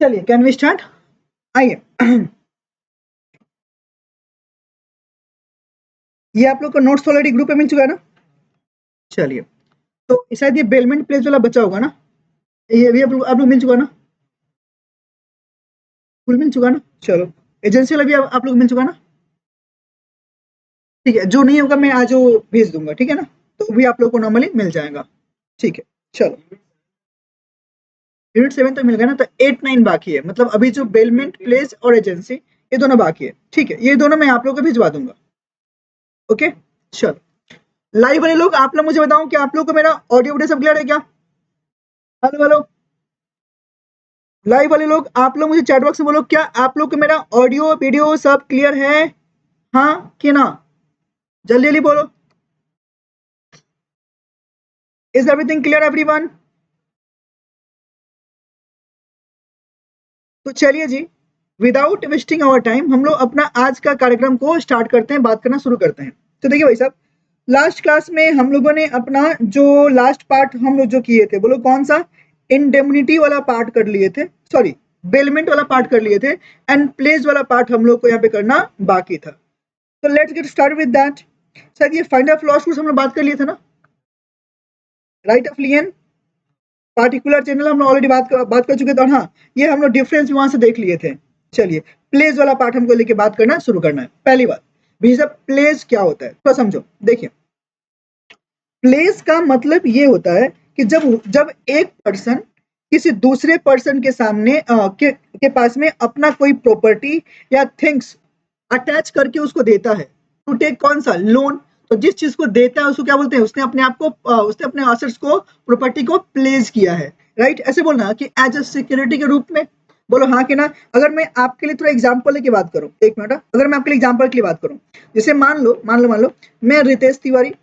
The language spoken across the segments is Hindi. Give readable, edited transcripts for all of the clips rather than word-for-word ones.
चलिए कैन वी स्टार्ट, आइए। ये आप लोग का नोट्स ऑलरेडी ग्रुप पे मिल चुका है ना। चलिए, तो शायद ये बेलमेंट प्लेस वाला बचा होगा ना, ये भी आप लोग मिल चुका ना, फुल मिल चुका ना। चलो, एजेंसी वाला भी आप लोग मिल चुका ना। ठीक है, जो नहीं होगा मैं आज वो भेज दूंगा, ठीक है ना। तो भी आप लोग को नॉर्मली मिल जाएगा। ठीक है, चलो यूनिट 7 तो मिल गया ना, तो 8 9 बाकी है, मतलब अभी जो बेलमेंट प्लेस और एजेंसी ये दोनों बाकी है। ठीक है, ये दोनों मैं आप लोग को भिजवा दूंगा। ओके, चलो लाइव वाले लोग आप लोग मुझे बताओ कि आप लोग को मेरा ऑडियो वीडियो सब क्लियर है क्या। हेलो हेलो, लाइव वाले लोग आप लोग मुझे चैट बॉक्स में बोलो, क्या आप लोग को मेरा ऑडियो वीडियो सब क्लियर है, हाँ कि ना। जल्दी जल्दी बोलो, इज एवरीथिंग क्लियर एवरीवन। तो चलिए जी, विदाउट वेस्टिंग आवर टाइम हम लोग अपना आज का कार्यक्रम को स्टार्ट करते हैं, बात करना शुरू करते हैं। तो देखिए भाई साहब, लास्ट क्लास में हम लोगों ने अपना जो लास्ट पार्ट हम लोग जो किए थे, बोलो कौन सा, इंडेमनिटी वाला पार्ट कर लिए थे, सॉरी बेलमेंट वाला पार्ट कर लिए थे, एंड प्लेस वाला पार्ट हम लोग को यहाँ पे करना बाकी था। तो let's get start with that. शायद ये फाइंड ऑफ लॉस हम लोग बात कर लिए थे ना, राइट ऑफ लियन पार्टिकुलर चैनल हम लोग ऑलरेडी बात कर चुके थे, और हाँ ये हम लोग डिफरेंस वहां से देख लिए थे। चलिए, प्लेस वाला पार्ट हमको लेके बात करना शुरू करना है। पहली बात भी सब, प्लेस क्या होता है तो समझो। देखिए, प्लेस का मतलब ये होता है कि जब जब एक पर्सन किसी दूसरे पर्सन के सामने के पास में अपना कोई प्रॉपर्टी या थिंग्स अटैच करके उसको देता है, टू टेक कौन सा लोन, तो जिस चीज को देता है उसको क्या बोलते हैं, उसने अपने आप को उसने अपने एसेट्स को, प्रॉपर्टी को प्लेस किया है, राइट। ऐसे बोलना कि एज अ सिक्योरिटी के रूप में, बोलो हाँ कि ना। अगर मैं आपके लिए थोड़ा एग्जांपल लेके बात करूं, एक मिनट, अगर मैं आपके लिए एग्जांपल के लिए बात करूं, जैसे मान लो मैं रितेश तिवारी,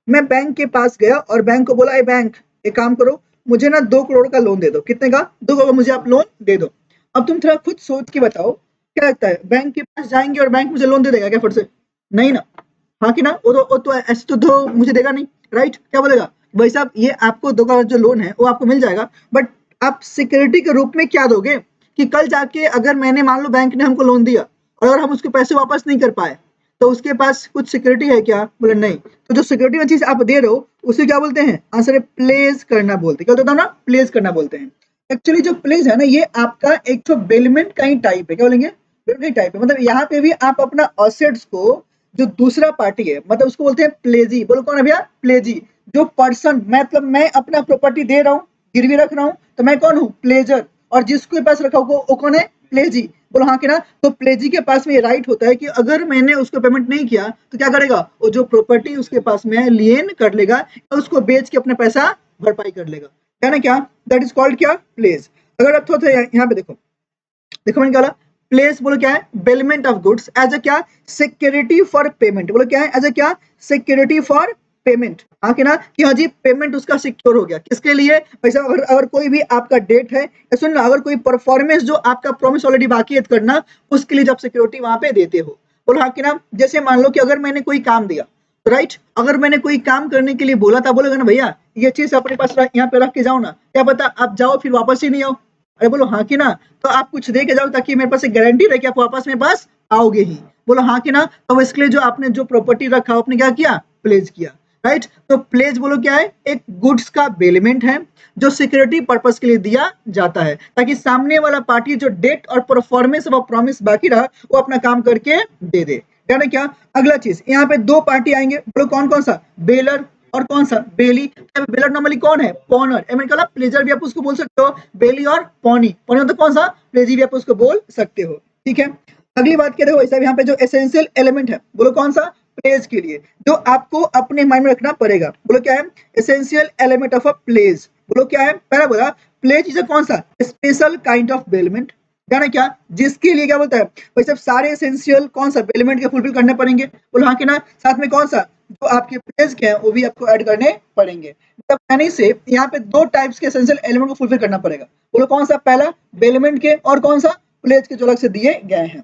मैं बैंक के पास गया और बैंक को बोला, ए बैंक, एक काम करो, मुझे ना 2 करोड़ का लोन दे दो। कितने का, 2 करोड़ मुझे आप लोन दे दो। अब तुम थोड़ा खुद सोच के बताओ, क्या लगता है बैंक के पास जाएंगे और बैंक मुझे लोन दे देगा क्या फिर से, नहीं ना, हाँ कि ना। वो तो ऐसे तो मुझे देगा नहीं, राइट। क्या बोलेगा, भाई साहब ये आपको 2 करोड़ जो लोन है वो आपको मिल जाएगा, बट आप सिक्योरिटी के रूप में क्या दोगे, कि कल जाके अगर मैंने, मान लो बैंक ने हमको लोन दिया और अगर हम उसके पैसे वापस नहीं कर पाए, तो उसके पास कुछ सिक्योरिटी है क्या, बोले नहीं। तो जो सिक्योरिटी वाली चीज आप दे रहे हो उसे क्या बोलते हैं, आंसर है प्लेस करना बोलते हैं। क्या होता है ना, प्लेस करना बोलते हैं। एक्चुअली जो प्लेस है ना, ये आपका एक तो बेलमेंट का ही टाइप है। क्या बोलेंगे, बेलमेंट टाइप है, मतलब यहाँ पे भी आप अपना असेट्स को, जो दूसरा पार्टी है मतलब उसको बोलते हैं प्लेजी। बोलो कौन है भैया, प्लेजी। जो पर्सन, मतलब मैं अपना प्रॉपर्टी दे रहा हूँ, गिरवी रख रहा हूँ, तो मैं कौन हूँ, प्लेजर। और जिसके पास रखा होगा वो कौन है, प्लेजी। बोलो हाँ कि ना। तो प्लेजी के पास में ये राइट होता है कि अगर मैंने उसको पेमेंट नहीं किया तो क्या करेगा, वो जो प्रॉपर्टी उसके पास में है लियन कर लेगा, या उसको बेच के अपना पैसा भरपाई कर लेगा, है ना। क्या, दैट इज कॉल्ड क्या, प्लेस। अगर अब थोड़ा यहाँ पे देखो, देखो मैंने क्या बोला, प्लेस बोलो क्या है, bailment of goods as a क्या, सिक्योरिटी फॉर पेमेंट। बोलो क्या है, एज अ क्या, सिक्योरिटी फॉर पेमेंट, हाँ कि ना, कि हाँ जी पेमेंट उसका सिक्योर हो गया, किसके लिए, पैसा। अगर कोई भी आपका डेट है, सुन ना, अगर कोई परफॉर्मेंस जो आपका प्रॉमिस ऑलरेडी बाकी है करना, उसके लिए जब सिक्योरिटी वहां पे देते हो, बोलो हाँ कि ना। जैसे मान लो कि अगर मैंने कोई काम दिया, राइट, अगर मैंने कोई काम करने के लिए बोला था, बोलेगा ना भैया ये चीज अपने पास यहाँ पे रख के जाओ ना, क्या पता आप जाओ फिर वापस ही नहीं आओ, अरे बोलो हाँ कि ना। तो आप कुछ दे के जाओ ताकि मेरे पास एक गारंटी रहे कि आप वापस मेरे पास आओगे ही, बोलो हाँ कि ना। तो इसके लिए जो आपने जो प्रॉपर्टी रखा आपने क्या किया, प्लेज किया, राइट। तो प्लेज बोलो क्या है, एक गुड्स का बेलमेंट है जो सिक्योरिटी पर्पस के लिए दिया जाता है, ताकि सामने वाला पार्टी जो डेट और परफॉर्मेंस ऑफ प्रॉमिस बाकी रहा वो अपना काम करके दे दे, यानी क्या। अगला चीज, यहाँ पे 2 पार्टी आएंगे, बोलो कौन कौन सा, बेलर और कौन सा, बेली। बेलर नॉर्मली कौन है, पॉनर। मैंने कहा प्लेजर भी आप उसको बोल सकते हो, बेली और पॉनी, पॉनी मतलब कौन सा, प्लेजी भी आप उसको बोल सकते हो, ठीक है। अगली बात क्या देखो ऐसा, यहाँ पे जो एसेंशियल एलिमेंट है, बोलो कौन सा, प्लेज के लिए जो आपको अपने माइंड में रखना पड़ेगा, बोलो क्या है, essential element of a pledge. बोलो क्या है, पहला बोला प्लेज इज कौन सा, स्पेशल काइंड ऑफ बेलमेंट, जाना क्या, जिसके लिए क्या बोलता है भाई सब, सारे एसेंशियल कौन सा बेलमेंट के फुलफिल करने पड़ेंगे, बोलो हाँ कि ना। साथ में कौन सा, जो आपके प्लेज के हैं वो भी आपको ऐड करने पड़ेंगे। मतलब कहने से यहाँ पे 2 टाइप्स के एसेंशियल एलिमेंट को फुलफिल करना पड़ेगा, बोलो कौन सा, पहला बेलमेंट के, और कौन सा, प्लेज के जो अलग से दिए गए हैं।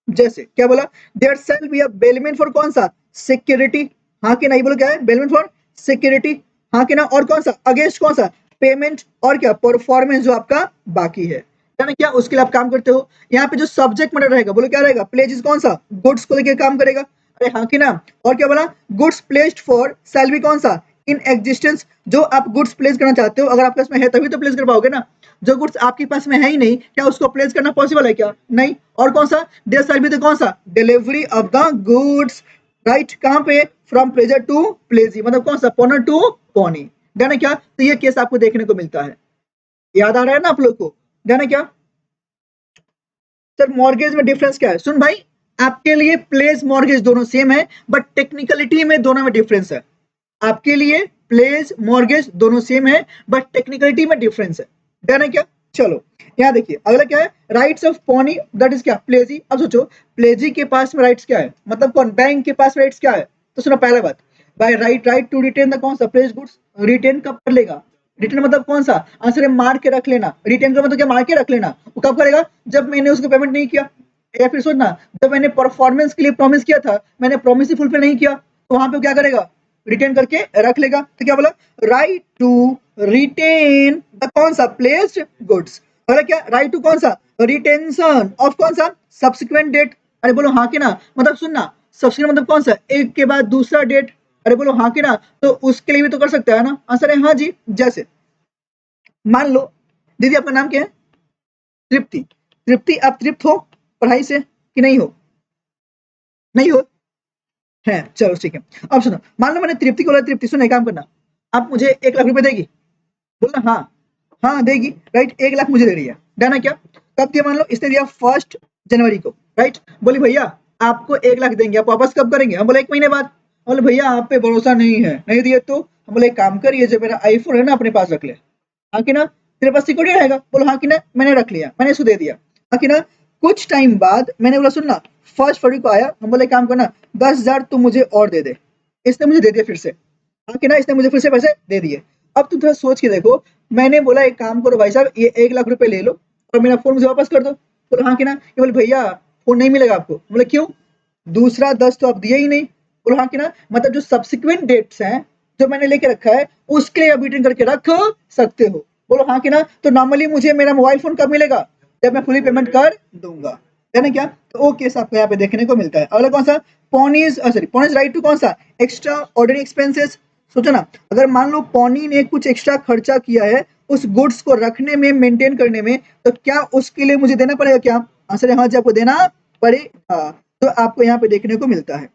जैसे क्या बोला, there shall be a bailment for कौन सा, सिक्योरिटी, हाँ कि नहीं, बोलो क्या है, बेलमेंट फॉर सिक्योरिटी, हाँ कि ना। और कौन सा, अगेंस्ट कौन सा, पेमेंट, और क्या, परफॉर्मेंस जो आपका बाकी है। ना क्या, उसके लिए आप काम करते हो। यहाँ पे जो सब्जेक्ट मैटर रहेगा बोलो क्या रहेगा, प्लेज कौन सा, गुड्स को लेकर काम करेगा, अरे हाँ कि ना। और क्या बोला, goods placed for shall be कौन सा, इन एग्जिस्टेंस, जो आप गुड्स प्लेस करना चाहते हो अगर आपके पास में है तभी तो प्लेस कर पाओगे ना, जो गुड्स आपके पास में है ही नहीं, क्या उसको प्लेस करना पॉसिबल है क्या, नहीं। और कौन सा, देयर शैल बी, तो कौन सा, delivery of the goods, right, कहाँ पे, फ्रॉम प्लेजर टू प्लेजी, मतलब कौन सा, पोनर टू पोनी, है ना क्या। तो ये केस आपको देखने को मिलता है, याद आ रहा है ना आप लोग को, है ना क्या। सर मॉर्गेज में डिफरेंस क्या है, सुन भाई, आपके लिए प्लेस मॉर्गेज दोनों सेम है, बट टेक्निकलिटी में दोनों में डिफरेंस है। आपके लिए प्लेस मॉर्गेज दोनों सेम है, बट टेक्निकलिटी में डिफरेंस है, डन है क्या। चलो यहाँ देखिए अगला क्या है, rights of pony, that is क्या, प्लेजी। अब सोचो प्लेजी के पास में राइट्स क्या है, मतलब कौन, बैंक के पास राइट्स क्या है, तो सुनो पहला बात, by right to retain the कौन सा, प्लेस गुड्स, रिटेन कब कर लेगा, रिटेन मतलब कौन सा, आंसर है मार के रख लेना, रिटेन का मतलब क्या, मार के रख लेना, वो कब करेगा, जब मैंने उसको पेमेंट नहीं किया, या फिर सोचना जब मैंने परफॉर्मेंस के लिए प्रॉमिस किया था, मैंने प्रॉमिस ही फुलफिल नहीं किया, तो वहां पे क्या करेगा, रिटेन करके रख लेगा। तो क्या बोला, राइट टू रिटेन द कौन सा, प्लेस्ड गुड्स, बोला क्या, राइट टू कौन सा, रिटेंशन ऑफ कौन सा, सब्सिक्वेंट डेट, अरे बोलो हाँ कि ना, मतलब सुनना, सब्सिक्वेंट मतलब कौन सा, एक के बाद दूसरा डेट, अरे बोलो हाँ कि ना, तो उसके लिए भी तो कर सकता है ना, आंसर है हाँ जी। जैसे मान लो दीदी आपका नाम क्या है, तृप्ति, तृप्ति आप तृप्त हो पढ़ाई से कि नहीं हो, नहीं हो, है, चलो ठीक है। अब सुनो, मान लो मैंने तृप्ति को बोला, तृप्ति सुनो एक काम करना, आप मुझे 1 लाख रुपए देगी, बोला हाँ, हाँ देगी, राइट, 1 लाख मुझे दे रही है, डन है क्या। कब दिया, मान लो इसने दिया 1 जनवरी को, राइट, बोली भैया आपको 1 लाख देंगे, आप वापस कब करेंगे, हम बोले 1 महीने बाद, बोले भैया आप पे भरोसा नहीं है, नहीं दिए तो, हम बोले एक काम करिए, जो मेरा आईफोन है ना अपने पास रख ले, हाँ कि ना, तेरे पास सिक्योरिटी रहेगा, बोलो हाँ कि ना, मैंने रख लिया, मैंने इसको दे दिया, हाँ कि ना। कुछ टाइम बाद मैंने बोला सुनना, 1 फरवरी को आया, हम बोले काम करना 10,000 तुम मुझे और दे दे, इसने मुझे दे दिया फिर से, हाँ कि ना, इसने मुझे फिर से पैसे दे दिए। अब तुम थोड़ा सोच के देखो, मैंने बोला एक काम करो भाई साहब, ये 1 लाख रुपए ले लो और मेरा फोन मुझे वापस कर दो, बोले हाँ कि ना, ये बोले भैया फोन नहीं मिलेगा आपको, बोले क्यों, दूसरा 10 तो आप दिए ही नहीं, बोलो हाँ कि ना, मतलब जो सब्सिक्वेंट डेट्स हैं जो मैंने लेके रखा है उसके लिए आप रिटर्न करके रख सकते हो, बोलो हाँ कि ना। तो नॉर्मली मुझे मेरा मोबाइल फोन कब मिलेगा, जब मैं फुली पेमेंट कर दूंगा, है ना क्या। तो वो केस आपको यहाँ पे देखने को मिलता है। अगला कौन सा, पॉनीज, सॉरी पॉनीज राइट टू कौन सा, एक्स्ट्रा ऑर्डिनरी एक्सपेंसेस। सोचो ना, अगर मान लो पॉनी ने कुछ एक्स्ट्रा खर्चा किया है उस गुड्स को रखने में, मेंटेन करने में, तो क्या उसके लिए मुझे देना पड़ेगा क्या, आंसर है हाँ जी, आपको देना पड़ेगा। तो आपको यहाँ पे देखने को मिलता है।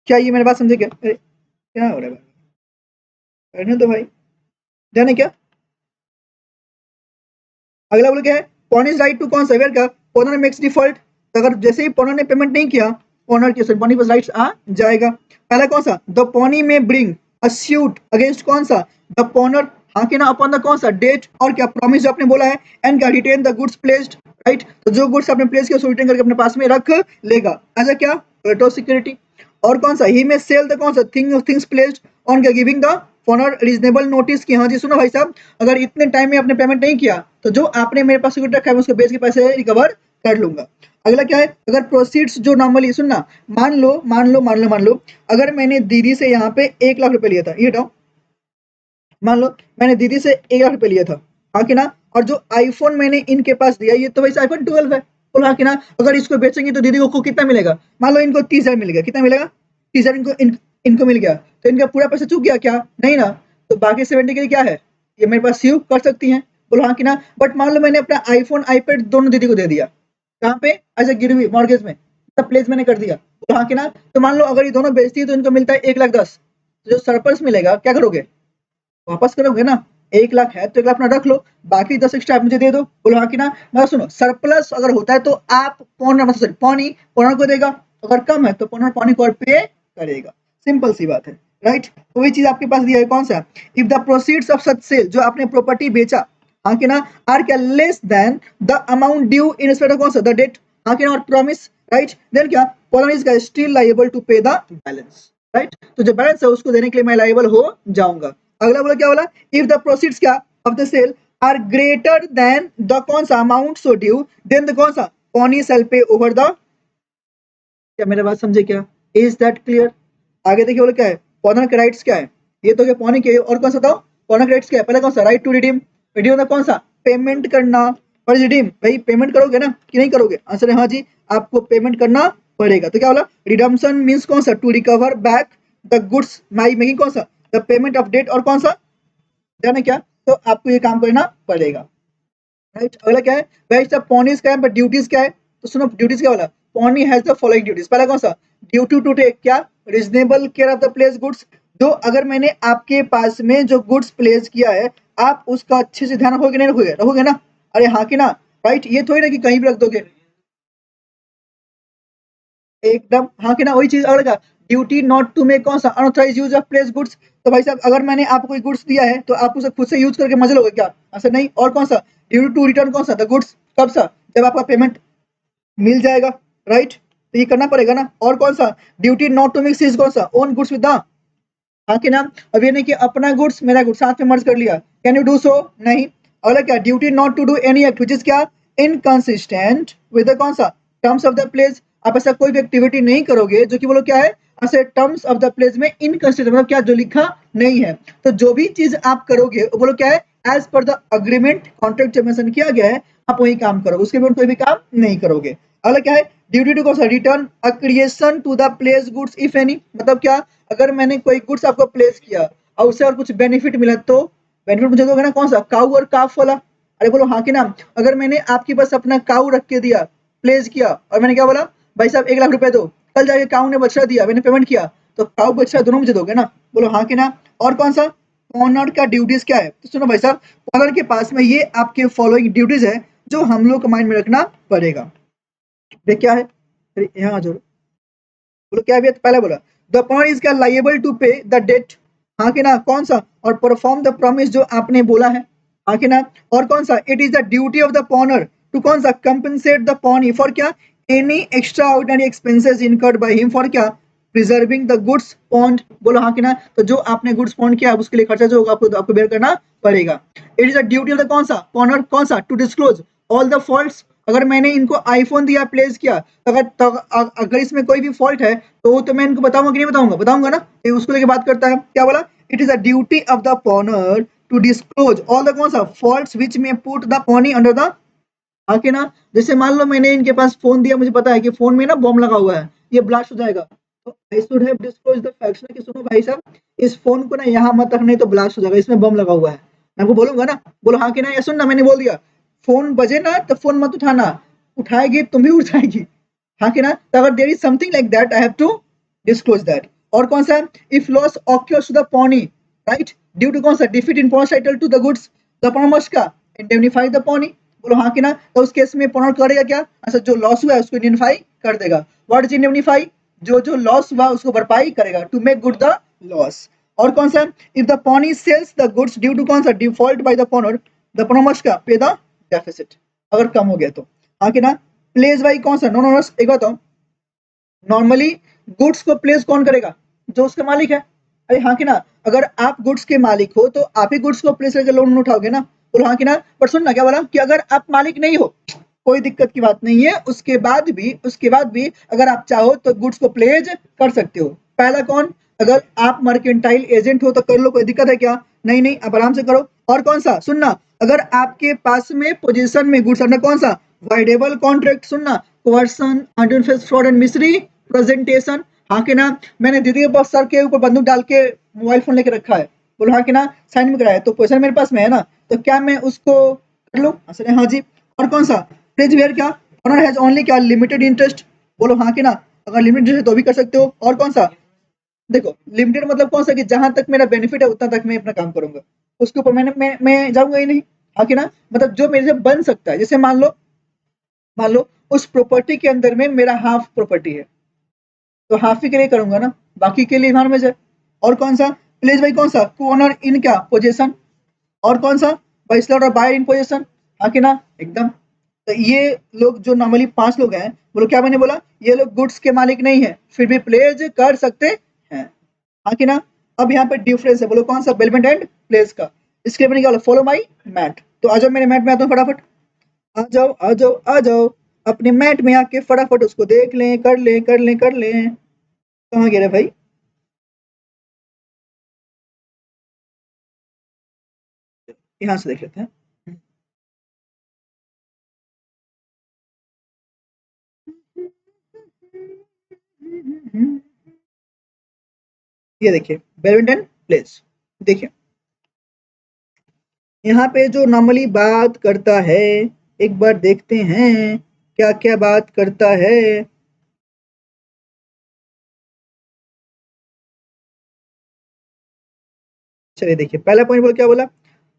क्या ये मेरी बात समझे क्या, अरे क्या हो रहा है, करने दो भाई, जाने क्या। अगला बोलो क्या है, पॉन इज राइट टू कौन सा, का ओनर मेक्स डिफॉल्ट, अगर जैसे ही पॉनर ने पेमेंट नहीं किया, ओनर के पॉनी पर राइट्स आ जाएगा। पहला कौन सा, द पॉनी में ब्रिंग अ सूट अगेंस्ट कौन सा, द पॉनर, हाँ कि ना, अपॉन द कौन सा डेट, और क्या प्रॉमिस जो आपने बोला है, एंड क्या retain the goods pledged, right, तो जो गुड्स आपने प्लेस किया उसको रिटेन करके अपने पास में रख लेगा, ऐसा क्या, टो सिक्योरिटी। और कौन सा, ही में सेल द कौन सा, थिंग्स प्लेस्ड ऑन क्या, giving the for reasonable notice की, हाँ जी सुनो भाई साहब, अगर इतने टाइम में आपने पेमेंट नहीं किया तो जो आपने मेरे पास सिक्योरिटी रखा है उसको बेच के पैसे रिकवर कर लूंगा। अगला क्या है, अगर प्रोसीड्स जो नॉर्मली सुनना, मान लो अगर मैंने दीदी से यहाँ पे 1 लाख रुपए लिया था, ये हटाओ, मान लो मैंने दीदी से 1 लाख रुपए लिया था, हाँ कि ना, और जो आईफोन मैंने इनके पास दिया ये तो वैसे आईफोन 12 है, बोलो हाँ कि ना। अगर इसको बेचेंगे तो दीदी को कितना मिलेगा, मान लो इनको 30,000 मिल गया, कितना मिलेगा, 30,000 इनको मिल गया, तो इनका पूरा पैसा चूक गया क्या, नहीं ना, तो बाकी 70 के लिए क्या है, ये मेरे पास सेव कर सकती हैं, बोलो हाँ कि ना। बट मान लो मैंने अपना आईफोन आईपैड दोनों दीदी को दे दिया, कहाँ पे, एज ए गिरवी मॉर्गेज में, तब प्लेस मैंने कर दिया, बोलो हाँ कि ना। तो मान लो अगर ये दोनों बेचती है तो इनको मिलता है 1,10,000, जो सरप्लस मिलेगा क्या करोगे, वापस करोगे ना, 1 लाख है तो 1 लाख अपना रख लो, बाकी 10 एक्स्ट्रा आप मुझे दे दो, बोलो हाँ कि ना। मैं सुनो, सरप्लस अगर होता है तो आप पौना, मतलब सॉरी पौनी पौना को देगा, अगर कम है तो पौना पौनी को पे करेगा, सिंपल सी बात है, राइट। तो वही चीज आपके पास दिया है कौन सा, if the proceeds of such sale, जो आपने प्रॉपर्टी बेचा, हाँ कि ना, आर क्या less than the amount due in respect of कौन सा, द डेट, हाँ कि ना, और प्रॉमिस, राइट, देन क्या, पौना इज स्टिल लायबल टू पे द बैलेंस, राइट, तो जो बैलेंस है उसको देने के लिए मैं लायबल हो जाऊंगा। अगला बोला क्या बोला, इफ द प्रोसीड्स क्या of the sale are greater than the कौन सा amount so due, then the कौन सा, pawnee shall pay over the, क्या मेरे बात समझे क्या, इज दैट क्लियर। आगे देखिए बोला क्या है, पॉनर के राइट्स क्या है, ये तो क्या पॉनी के, और कौन सा था, पॉनर के राइट्स क्या है, पहले कौन सा, right to redeem, redeem the कौन सा, पेमेंट करना और रिडीम, भाई पेमेंट करोगे ना कि नहीं करोगे? आंसर है हाँ जी, आपको पेमेंट करना पड़ेगा। तो क्या बोला? रिडम्पशन मीन्स कौन सा? To recover back the goods by making कौन सा? द पेमेंट ऑफ डेट और कौन सा? ध्यान है क्या? तो आपको ये काम करना पड़ेगा, राइट। अगला क्या है? भाई सब पॉनीज क्या है बट ड्यूटीज क्या है? तो सुनो ड्यूटीज क्या बोला? Pony has the following duties. पहला कौन सा? ड्यूटी टू टेक क्या? Reasonable care of the pledged goods. जो अगर मैंने आपके पास में जो गुड्स प्लेस किया है, आप उसका अच्छे से ध्यान रखोगे नहीं रखोगे? रखोगे ना? अरे हाँ कि ना? राइट, ये थोड़ी ना कि कहीं भी रख दोगे, एकदम हाँ कि ना? वही चीज। और क्या? ड्यूटी नॉट टू मेक कौन सा? Unauthorise use of pledged goods. तो भाई साहब अगर मैंने आपको कोई गुड्स दिया है तो आप उसे खुद से यूज करके मजे लोगे क्या? ऐसा नहीं। और कौन सा? ड्यूटी टू रिटर्न कौन सा? The goods. कब सा? जब आपका पेमेंट मिल जाएगा, राइट। तो ये करना पड़ेगा ना। और कौन सा? Duty not to mix is कौन सा? ओन गुड्स विद द, हाँ कि ना? अब ये नहीं कि अपना गुड्स मेरा गुड्स साथ में मर्ज कर लिया। Can you do so? नहीं। और क्या? Duty not to do any act which is क्या? इनकंसिस्टेंट विद द कौन सा? Terms of the pledge. आप ऐसा कोई भी एक्टिविटी नहीं करोगे जो कि बोलो क्या है? ऐसे टर्म्स ऑफ द प्लेस में इनकंसिस्टेंट मतलब क्या? जो लिखा नहीं है। तो जो भी चीज आप करोगे वो बोलो क्या है? As per the agreement contract जो मेंशन किया गया है आप वही काम करोगे, उसके बिना कोई भी काम नहीं करोगे। अगला क्या है? ड्यूटी टू कौन सा? Return accretion to the pledged goods if any. मतलब क्या? अगर मैंने कोई गुड्स आपको प्लेस किया और उससे और कुछ बेनिफिट मिला तो बेनिफिट मुझे दोगे ना? कौन सा? काऊ और काफ वाला। अरे बोलो हाँ कि ना? अगर मैंने आपके पास अपना काऊ रख के दिया, प्लेस किया, और मैंने क्या बोला? भाई साहब 1 लाख रुपए दो। कल जाके काऊ ने बछड़ा दिया, मैंने पेमेंट किया, तो काऊ बछड़ा दोनों मुझे दोगे ना? बोलो हाँ कि ना? और कौन सा? ऑनर का ड्यूटीज क्या है? तो सुनो भाई साहब, ऑनर के पास में ये आपके फॉलोइंग ड्यूटीज है जो हम लोग को माइंड में रखना पड़ेगा। वे क्या है? अरे यहाँ आ जाओ। बोलो क्या है? पहले बोला द पॉनर इज क्या? लाइएबल टू पे द डेट, हाँ कि ना? कौन सा? और परफॉर्म द प्रॉमिस जो आपने बोला है, हाँ कि ना? और कौन सा? It is the duty of the pawnor to कौन सा? कंपनसेट द पॉनी फॉर क्या? Any extraordinary expenses incurred by him for क्या? Preserving the goods pawned. बोलो हाँ कि ना? तो जो आपने गुड्स पॉन्ड किया उसके लिए खर्चा जो होगा आपको बेयर करना पड़ेगा। It is the duty of the कौन सा? पॉनर कौन सा? To disclose all the faults. अगर मैंने इनको आईफोन दिया, प्लेस किया, अगर इसमें कोई भी फॉल्ट है तो तो मैं इनको बताऊंगा कि नहीं बताऊंगा? बताऊंगा ना। ये उसको लेके बात करता है, क्या बोला? It is the duty of the pawnor to disclose all the कौन सा? Faults which may put the pawnee under the, आके ना? जैसे मान लो मैंने इनके पास फोन दिया, मुझे पता है कि फोन में ना बॉम्ब लगा हुआ है, ये ब्लास्ट हो जाएगा, तो I should have disclose the facts ना कि सुनो भाई साहब इस फोन को ना यहाँ मत रखना, नहीं तो ब्लास्ट हो जाएगा, इसमें बम लगा हुआ है। मैं आपको बोलूंगा ना। बोलो हाँ कि ना? या सुन ना, मैंने बोल दिया फोन बजे ना तो फोन मत उठाना, उठाएगी तुम भी उठ जाएगी, हाँ कि ना? तो अगर there is something like that I have to disclose that. और कौन सा? If loss occurs to the pawnee, right, due to कौन सा? Defeat in pawn's title to the goods, the pawnor must का इंडेमनीफाई द पॉनी। बोलो हाँ कि ना? तो उस केस में पॉनर करेगा क्या? अच्छा, जो लॉस हुआ है उसको इंडेमनीफाई कर देगा। What is indemnify? जो जो लॉस हुआ उसको भरपाई करेगा, to make good the loss. और कौन सा? If the pawnee sells the goods due to कौन सा? Default by the pawnor, the pawnor must का पे द डेफिसिट, अगर कम हो गया तो, हाँ कि ना? प्लेस बाई कौन सा? Non owners. एक बताओ, नॉर्मली गुड्स को प्लेस कौन करेगा? जो उसका मालिक है। अरे हाँ कि ना? अगर आप गुड्स के मालिक हो तो आप ही गुड्स को प्लेस करके लोन उठाओगे ना? बोलो हाँ कि ना? पर सुन ना, क्या बोला कि अगर आप मालिक नहीं हो कोई दिक्कत की बात नहीं है, उसके बाद भी अगर आप चाहो तो गुड्स को प्लेज कर सकते हो। पहला कौन? अगर आप मर्केंटाइल एजेंट हो तो कर लो, कोई दिक्कत है क्या? नहीं नहीं, आप आराम से करो। और कौन सा? सुनना, अगर आपके पास में पोजीशन में गुड्स अंडर कौन सा? Voidable contract. सुनना, कोवर्सन, अनडिफेंस, फ्रॉड एंड मिसरी प्रेजेंटेशन, हाँ कि ना? मैंने दीदी के पास सर के ऊपर बंदूक डाल के मोबाइल फोन लेके रखा है, बोलो हाँ कि ना? साइन में कराया तो पोजीशन मेरे पास में है ना, तो क्या मैं उसको कर लूँ? असर हाँ जी। और कौन सा? प्लेज वेयर क्या? ऑनर हैज ओनली क्या? Limited interest. बोलो हाँ कि ना? अगर लिमिटेड है तो भी कर सकते हो। और कौन सा? देखो लिमिटेड मतलब कौन सा? कि जहां तक मेरा बेनिफिट है उतना तक मैं अपना काम करूंगा, उसके ऊपर मैं जाऊंगा ही नहीं, हाँ कि ना? मतलब जो मेरे से बन सकता है, जैसे मान लो उस प्रॉपर्टी के अंदर में मेरा हाफ प्रॉपर्टी है, तो हाफ ही के लिए करूंगा ना, बाकी के लिए इन्वायरमेंट में जाए। और कौन सा? प्लेज भाई कौन सा? ओनर इन क्या? पोजीशन। और कौन सा? बाई स्लॉट और बायर इन पोजीशन, हाँ कि ना? एकदम। तो ये लोग जो नॉर्मली 5 लोग हैं, बोलो क्या मैंने बोला? ये लोग गुड्स के मालिक नहीं है फिर भी प्लेज कर सकते हैं, हाँ कि ना? अब यहाँ पे डिफरेंस है, बोलो कौन सा? बेलमेंट एंड प्लेस का। इसके लिए मैंने क्या बोला? Follow my mat. तो आ जाओ मेरे मैट में, आता हूँ फटाफट। आ जाओ आ जाओ आ जाओ, अपने मैट में आके फटाफट उसको देख लें, कर लें। कहाँ गया रे भाई? यहाँ से देख लेते हैं। ये देखिए बेलमेंट एंड प्लेस। देखिए यहाँ पे जो नॉर्मली बात करता है, एक बार देखते हैं क्या क्या बात करता है। चलिए देखिए पहला पॉइंट बोल क्या बोला,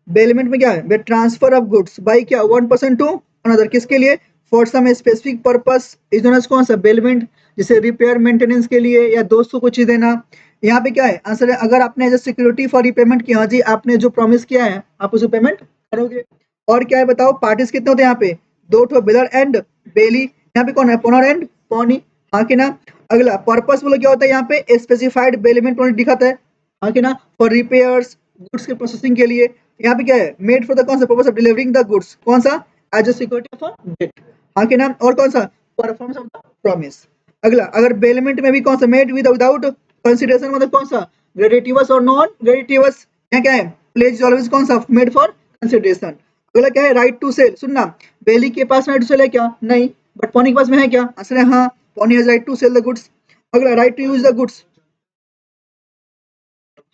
बेलमेंट में क्या है, ट्रांसफर ऑफ गुड्स बाई क्या वन पर्सन टू अनदर, किसके लिए, for some specific purpose is known as कौन सा, बेलमेंट, जैसे रिपेयर मेंटेनेंस के लिए या दोस्तों को चीज देना। यहाँ पे क्या है आंसर है, अगर आपने as a security for repayment किया, हाँ जी आपने जो प्रॉमिस किया है आप उसे पेमेंट करोगे। और क्या है बताओ, पार्टीज कितने होते हैं यहाँ पे, दो ठो, बिलर एंड बेली। यहाँ पे कौन है, पोनर एंड पॉनी, हाँ कि ना। अगला पर्पस बोलो क्या होता है, यहाँ पे स्पेसिफाइड बेलमेंट दिखाता है, हाँ कि ना, फॉर रिपेयर्स, गुड्स के प्रोसेसिंग के लिए। यहाँ पे क्या है, मेड फॉर द कौन सा purpose of delivering the goods, कौन सा, as a security for debt, हाँ कि ना। और कौन सा, परफॉर्मेंस ऑफ द प्रॉमिस। अगला अगर बेलमेंट में भी कौन सा, मेड विद विदाउट कंसिडरेशन, मतलब कौन सा, ग्रेडेटिवस और नॉन ग्रेडेटिवस। यहाँ क्या है, प्लेज ऑलवेज कौन सा, मेड फॉर कंसिडरेशन। अगला क्या है, राइट टू सेल, सुनना, बेली के पास राइट टू सेल है क्या, नहीं, बट पॉनी के पास में है क्या, आंसर है हाँ, pawnee has right to sell the goods. अगला right to use the goods,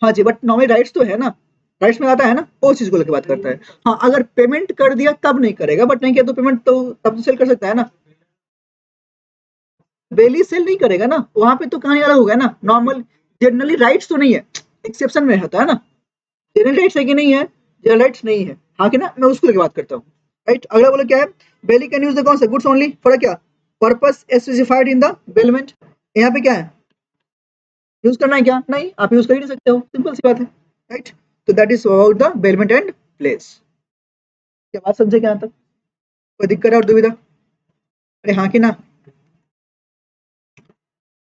हाँ जी, बट नॉर्मली राइट्स तो है ना, राइट्स में आता है ना, वो चीज को लेकर बात करता है। हाँ अगर पेमेंट कर दिया तब नहीं करेगा, बट नहीं किया तो पेमेंट तो तब तो सेल कर सकता है ना। बेली सेल नहीं करेगा ना, वहां पे तो कहानी अलग होगा ना। नॉर्मल जनरली राइट्स तो नहीं है, एक्सेप्शन में होता है ना, जनरल राइट्स है कि नहीं है, जनरल राइट्स नहीं है, हाँ कि ना, मैं उसको लेकर बात करता हूँ। राइट अगला बोले क्या है, बेली कैन यूज द कौन सा, गुड्स ओनली फॉर क्या, purpose specified in the bailment. यहाँ पे क्या है, यूज करना है क्या, नहीं, आप यूज कर ही नहीं सकते हो, सिंपल सी बात है। राइट, तो that is about the bailment and place. क्या बात समझे क्या यहाँ तक, कोई दिक्कत और दुविधा, अरे हाँ कि ना।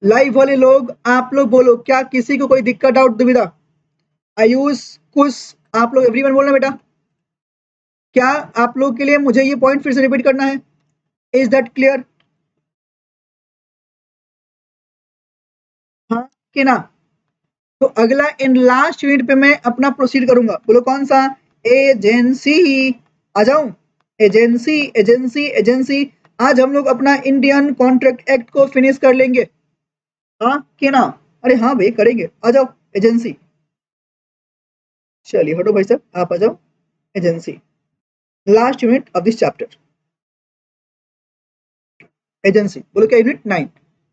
लाइव वाले लोग आप लोग बोलो, क्या किसी को कोई दिक्कत डाउट दुविधा, आयुष कुछ, आप लोग एवरीवन बोलना बेटा। क्या आप लोग के लिए मुझे ये पॉइंट फिर से रिपीट करना है, इज दैट क्लियर, हाँ कि ना। तो अगला इन लास्ट यूनिट पे मैं अपना प्रोसीड करूंगा, बोलो कौन सा, एजेंसी, आ जाऊं, एजेंसी एजेंसी एजेंसी। आज हम लोग अपना इंडियन कॉन्ट्रैक्ट एक्ट को फिनिश कर लेंगे, हाँ कि ना, अरे हाँ भाई करेंगे, आ जाओ एजेंसी। चलिए हटो भाई साहब, आप आ जाओ agency, last unit of this chapter, agency. बोलो क्या, यूनिट 9।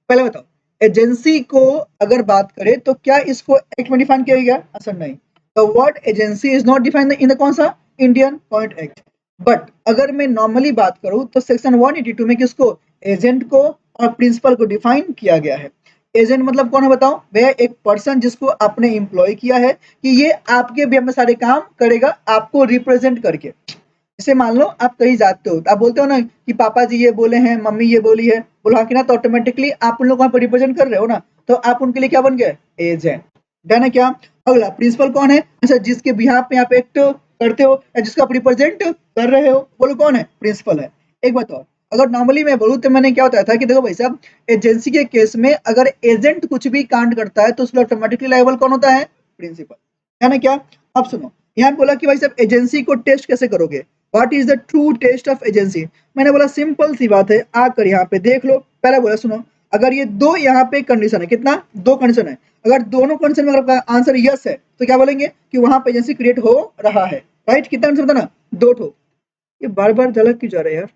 पहले बताओ, एजेंसी को अगर बात करें तो क्या इसको एक्ट में डिफाइन किया गया, आंसर नहीं, the word agency is not defined in the कौन सा, इंडियन पॉइंट एक्ट। बट अगर मैं नॉर्मली बात करूं तो सेक्शन 182 में किसको, एजेंट को और प्रिंसिपल को डिफाइन किया गया है। एजेंट मतलब कौन है बताओ, वह एक पर्सन जिसको आपने एम्प्लॉय किया है कि ये आपके भी में सारे काम करेगा, आपको रिप्रेजेंट करके। जैसे मान लो आप कहीं जाते हो तो आप बोलते हो ना कि पापा जी ये बोले हैं, मम्मी ये बोली है, बोलो हाँ कि ना, तो ऑटोमेटिकली आप उन लोगों को रिप्रेजेंट कर रहे हो ना, तो आप उनके लिए क्या बन गए, एजेंट, डन है क्या। अगला प्रिंसिपल कौन है, अच्छा जिसके बिहाफ पे आप एक्ट करते हो या जिसको आप रिप्रेजेंट कर रहे हो, बोलो कौन है, प्रिंसिपल है। एक बात और, अगर नॉर्मली मैं बोलूँ तो मैंने क्या होता था कि देखो भाई साहब, एजेंसी के केस में अगर एजेंट कुछ भी कांड करता है तो उसमें ऑटोमेटिकली लायबल कौन होता है, प्रिंसिपल, है ना क्या। अब सुनो, यहाँ बोला कि भाई साहब एजेंसी को टेस्ट कैसे करोगे, what is the true test of agency. मैंने बोला सिंपल सी बात है, आकर यहाँ पे देख लो। पहला बोला सुनो, अगर ये दो यहाँ पे कंडीशन है, कितना, दो कंडीशन है, अगर दोनों कंडीशन में अगर आंसर यस है तो क्या बोलेंगे कि वहां पे एजेंसी क्रिएट हो रहा है। राइट, कितना आंसर था ना, दो ठो। ये बार बार झलक क्यों जा रहा है यार,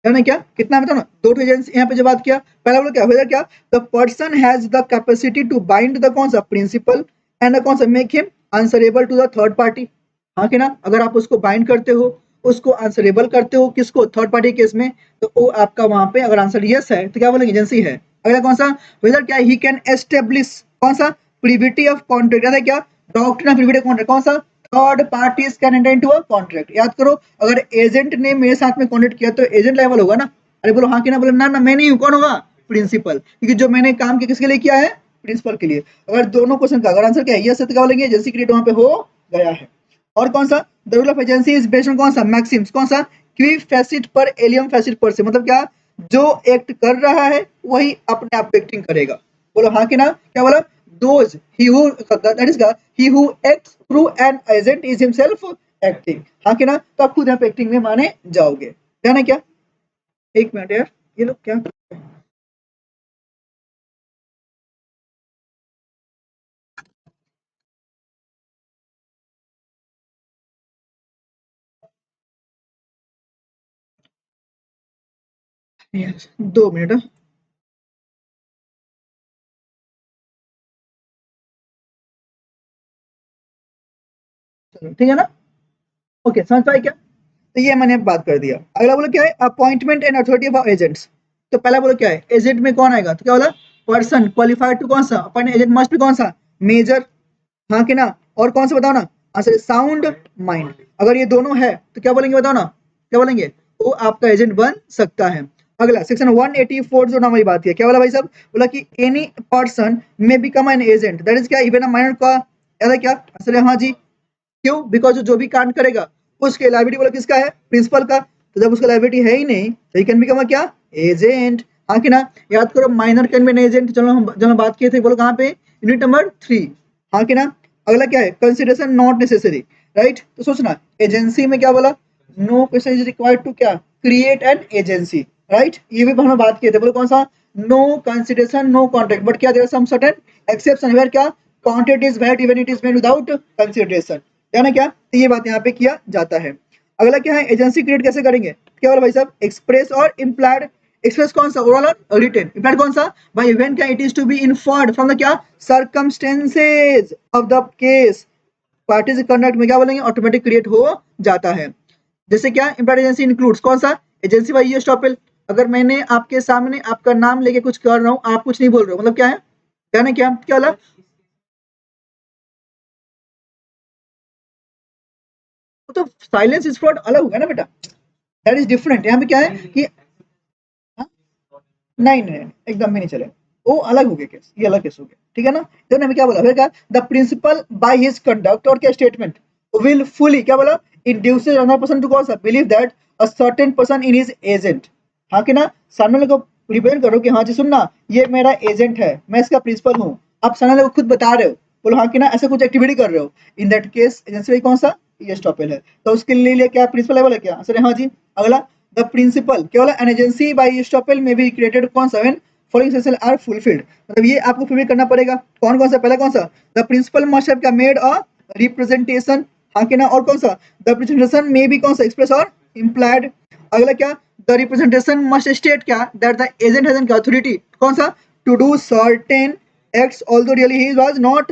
है ना क्या, कितना बताओ ना, दो ठो एजेंसी यहाँ पे जो बात किया, पहला बोलो क्या, वेदर क्या, the person has the capacity to bind the कौन सा, प्रिंसिपल, एंड कौन सा, make him answerable to the third party, हाँ कि ना। अगर आप उसको बाइंड करते हो, उसको आंसरेबल करते हो, किसको, थर्ड पार्टी केस में, तो वो आपका वहां पे अगर आंसर यस है तो क्या बोलेंगे, एजेंसी है। अगला कौन सा, वेदर क्या, ही कैन एस्टेब्लिश कौन सा, प्रिविटी ऑफ कॉन्ट्रैक्ट, याद है क्या, डॉक्ट्रिन ऑफ प्रिविटी कॉन्ट्रैक्ट, कौन सा, third parties can enter into a contract. याद करो, अगर एजेंट ने मेरे साथ में कॉन्ट्रैक्ट किया तो एजेंट लेवल होगा ना, अरे बोलो हाँ कि ना, बोलो ना ना मैं नहीं हूँ, कौन होगा, प्रिंसिपल, क्योंकि जो मैंने काम किया किसके लिए किया है, प्रिंसिपल के लिए। अगर दोनों क्वेश्चन का अगर आंसर क्या है, यस है, तो क्या बोलेंगे, एजेंसी क्रिएट वहां पे हो गया है। और कौन सा, the rule of agency is based on कौन सा, मैक्सिम्स, कौन सा, क्वी फैसिट पर एलियम फैसिट पर से, मतलब क्या, जो एक्ट कर रहा है वही अपने आप एक्टिंग करेगा। बोलो हाँ कि ना, क्या बोला, those he who that is he who acts through an agent is himself acting। हाँ कि ना, तो आप खुद यहाँ पे एक्टिंग में माने जाओगे, ध्यान है क्या? एक मिनट यार, ये लोग क्या यार, 2 मिनट। चलो ठीक है ना, ओके समझ पाए क्या? तो ये मैंने बात कर दिया। अगला बोलो क्या है, appointment and authority of agents. तो पहला बोलो क्या है, एजेंट में कौन आएगा, तो क्या बोला, पर्सन क्वालिफाइड टू कौन सा, अपन एजेंट मस्ट भी कौन सा, मेजर, हाँ कि ना, और कौन सा बताओ ना, आंसर साउंड माइंड। अगर ये दोनों है तो क्या बोलेंगे बताओ ना, क्या बोलेंगे, वो आपका एजेंट बन सकता है। अगला सेक्शन 184 जो नाम वाली बात है, क्या बोला भाई साहब, बोला कि एनी पर्सन में become an agent, that is क्या, इवन अ माइनर का, ऐसा क्या, आंसर है हाँ जी। क्यों, बिकॉज जो भी कांड करेगा उसके लाइबिलिटी बोला किसका है, प्रिंसिपल का। तो जब उसका लाइबिलिटी है ही नहीं तो ही कैन बिकम क्या, एजेंट, हाँ कि ना। याद करो minor can be an agent, चलो हम जब हम बात किए थे, बोलो कहाँ पे, यूनिट नंबर 3, हाँ कि ना। अगला क्या है, कंसिडरेशन नॉट नेसेसरी, राइट। तो सोचना एजेंसी में क्या बोला, no person is required to क्या, क्रिएट एन एजेंसी, राइट। ये भी हमने बात किए थे, बोलो कौन सा, no consideration no contract, but क्या there are some certain exception where क्या, contract is valid even it is made without consideration, है ना क्या। तो ये बात यहाँ पे किया जाता है। अगला क्या है, एजेंसी क्रिएट कैसे करेंगे, क्या बोला भाई साहब, एक्सप्रेस और इम्प्लाइड। एक्सप्रेस कौन सा, ओरल और रिटन, इम्प्लाइड कौन सा, भाई इवेंट क्या, it is to be inferred from the क्या, circumstances of the case, party से कंडक्ट में क्या बोलेंगे, ऑटोमेटिक क्रिएट हो जाता है। जैसे क्या, इम्प्लाइड एजेंसी इंक्लूड्स कौन सा, एजेंसी बाई यूएस टॉपिल। अगर मैंने आपके सामने आपका नाम लेके कुछ कर रहा हूँ, आप कुछ नहीं बोल रहे हो, मतलब क्या है, क्या ना क्या क्या बोला, तो साइलेंस इज फ्रॉड अलग होगा ना बेटा, दैट इज डिफरेंट। यहाँ पे क्या है कि हाँ, नहीं नहीं नहीं, एकदम भी नहीं चले, वो अलग हो गया केस, ये अलग केस हो गया, ठीक है ना। तो हमें क्या बोला फिर, क्या the principal by his conduct और क्या स्टेटमेंट विल फुली क्या बोला, इंड्यूसेस अनदर पर्सन टू कौन सा, believe that a certain person in his agent, हाँ कि ना। सामने वाले को रिप्रेजेंट करो कि हाँ जी सुनना, ये मेरा एजेंट है, मैं इसका प्रिंसिपल हूँ, आप सामने वाले को खुद बता रहे हो, बोलो हाँ कि ना, ऐसा कुछ एक्टिविटी कर रहे हो, इन दैट केस एजेंसी कौन सा, ये स्टॉपेल है। तो उसके लिए क्या प्रिंसिपल लेवल है क्या, आंसर है हाँ जी। अगला, द प्रिंसिपल क्या बोला, an agency by estoppel may be created कौन सा, when following session are fulfilled, मतलब ये आपको फुलफिल करना पड़ेगा। कौन कौन सा, पहला कौन सा, द प्रिंसिपल मस्ट हैव क्या मेड अ रिप्रेजेंटेशन, हाँ कि ना, और कौन सा, द रिप्रेजेंटेशन में भी कौन सा, एक्सप्रेस और इम्प्लाइड। अगला क्या, द रिप्रेजेंटेशन मस्ट स्टेट क्या, that the agent has an authority कौन सा, to do certain acts although really he was not,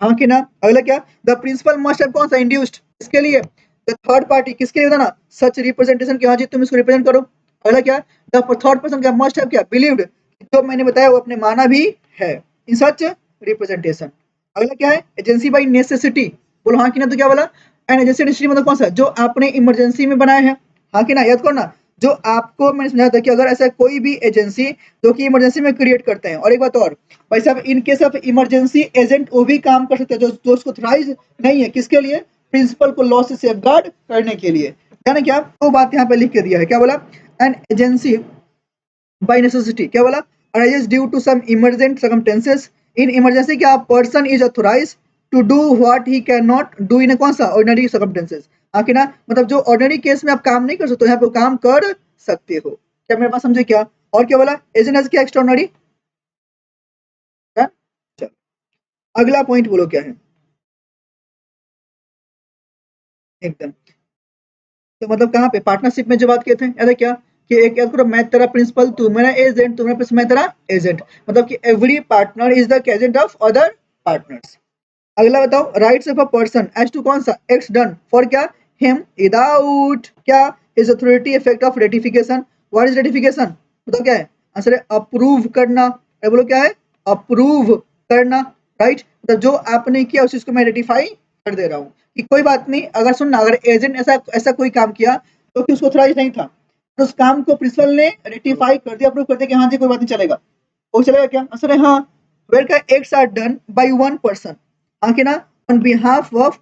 हाँ कि ना। अगला क्या, द प्रिंसिपल मस्ट हैव कौन सा इंड्यूस्ड, इसके लिए, द थर्ड पार्टी किसके लिए बताना, सच रिप्रेजेंटेशन की, हाँ जी तुम इसको रिप्रेजेंट करो। अगला क्या, द थर्ड पर्सन क्या मस्ट हैव क्या बिलीव्ड, जो मैंने बताया वो अपने माना भी है इन सच रिप्रेजेंटेशन। अगला क्या है, एजेंसी बाई नेसेसिटी, बोलो हाँ कि ना, तो क्या बोला, एंड एजेंसी नेसेसिटी मतलब कौन सा, जो आपने इमरजेंसी में बनाया है, हाँ कि ना, याद करो ना, जो आपको मैंने समझाया था कि अगर ऐसा कोई भी एजेंसी जो कि इमरजेंसी में क्रिएट करते हैं, और एक बात और भाई साहब, in case of emergency agent वो भी काम कर सकते हैं जो उसको थ्राइज नहीं है, किसके लिए, प्रिंसिपल को लॉ से सेफगार्ड करने के लिए, यानी क्या, वो बात यहाँ पे लिख के दिया है, क्या बोला, एन एजेंसी बाय नेसेसिटी क्या बोला, arises due to some emergent circumstances, in emergency क्या person is authorize to do what he can not do in कौन सा, ऑर्डिनरी सर्कमस्टेंसेस, हाँ कि ना, मतलब जो ऑर्डिनरी केस में आप काम नहीं कर सकते यहाँ पे काम कर सकते हो, क्या मेरे पास समझे क्या। और क्या बोला, एजेंट एज क्या एक्स्ट्राऑर्डिनरी, चलो अगला पॉइंट बोलो क्या है, एकदम, तो मतलब कहाँ पे पार्टनरशिप में जो बात किए थे, ऐसा क्या कि एक याद करो, मैं तेरा प्रिंसिपल, तू मेरा एजेंट, तू मेरा प्रिंसिपल, मैं तेरा एजेंट, मतलब कि every partner is the agent of other partners. अगला बताओ, rights of a person as to कौन सा, एक्ट्स डन फॉर क्या, हिम विदाउट क्या, is authority effect of ratification. What is ratification, बताओ क्या है, आंसर है अप्रूव करना, ये बोलो क्या है, अप्रूव करना, राइट, मतलब जो आपने किया उस चीज को मैं रेटिफाई कर दे रहा हूँ कि कोई बात नहीं, अगर सुनना, अगर एजेंट ऐसा ऐसा कोई काम किया तो कि उसको ऑथराइज नहीं था, तो उस काम को प्रिंसिपल ने रेटिफाई कर दिया, अप्रूव कर दिया कि हाँ जी कोई बात नहीं चलेगा, वो चलेगा क्या, आंसर है हाँ। वेयर का acts are done by one person, हाँ कि ना, on behalf of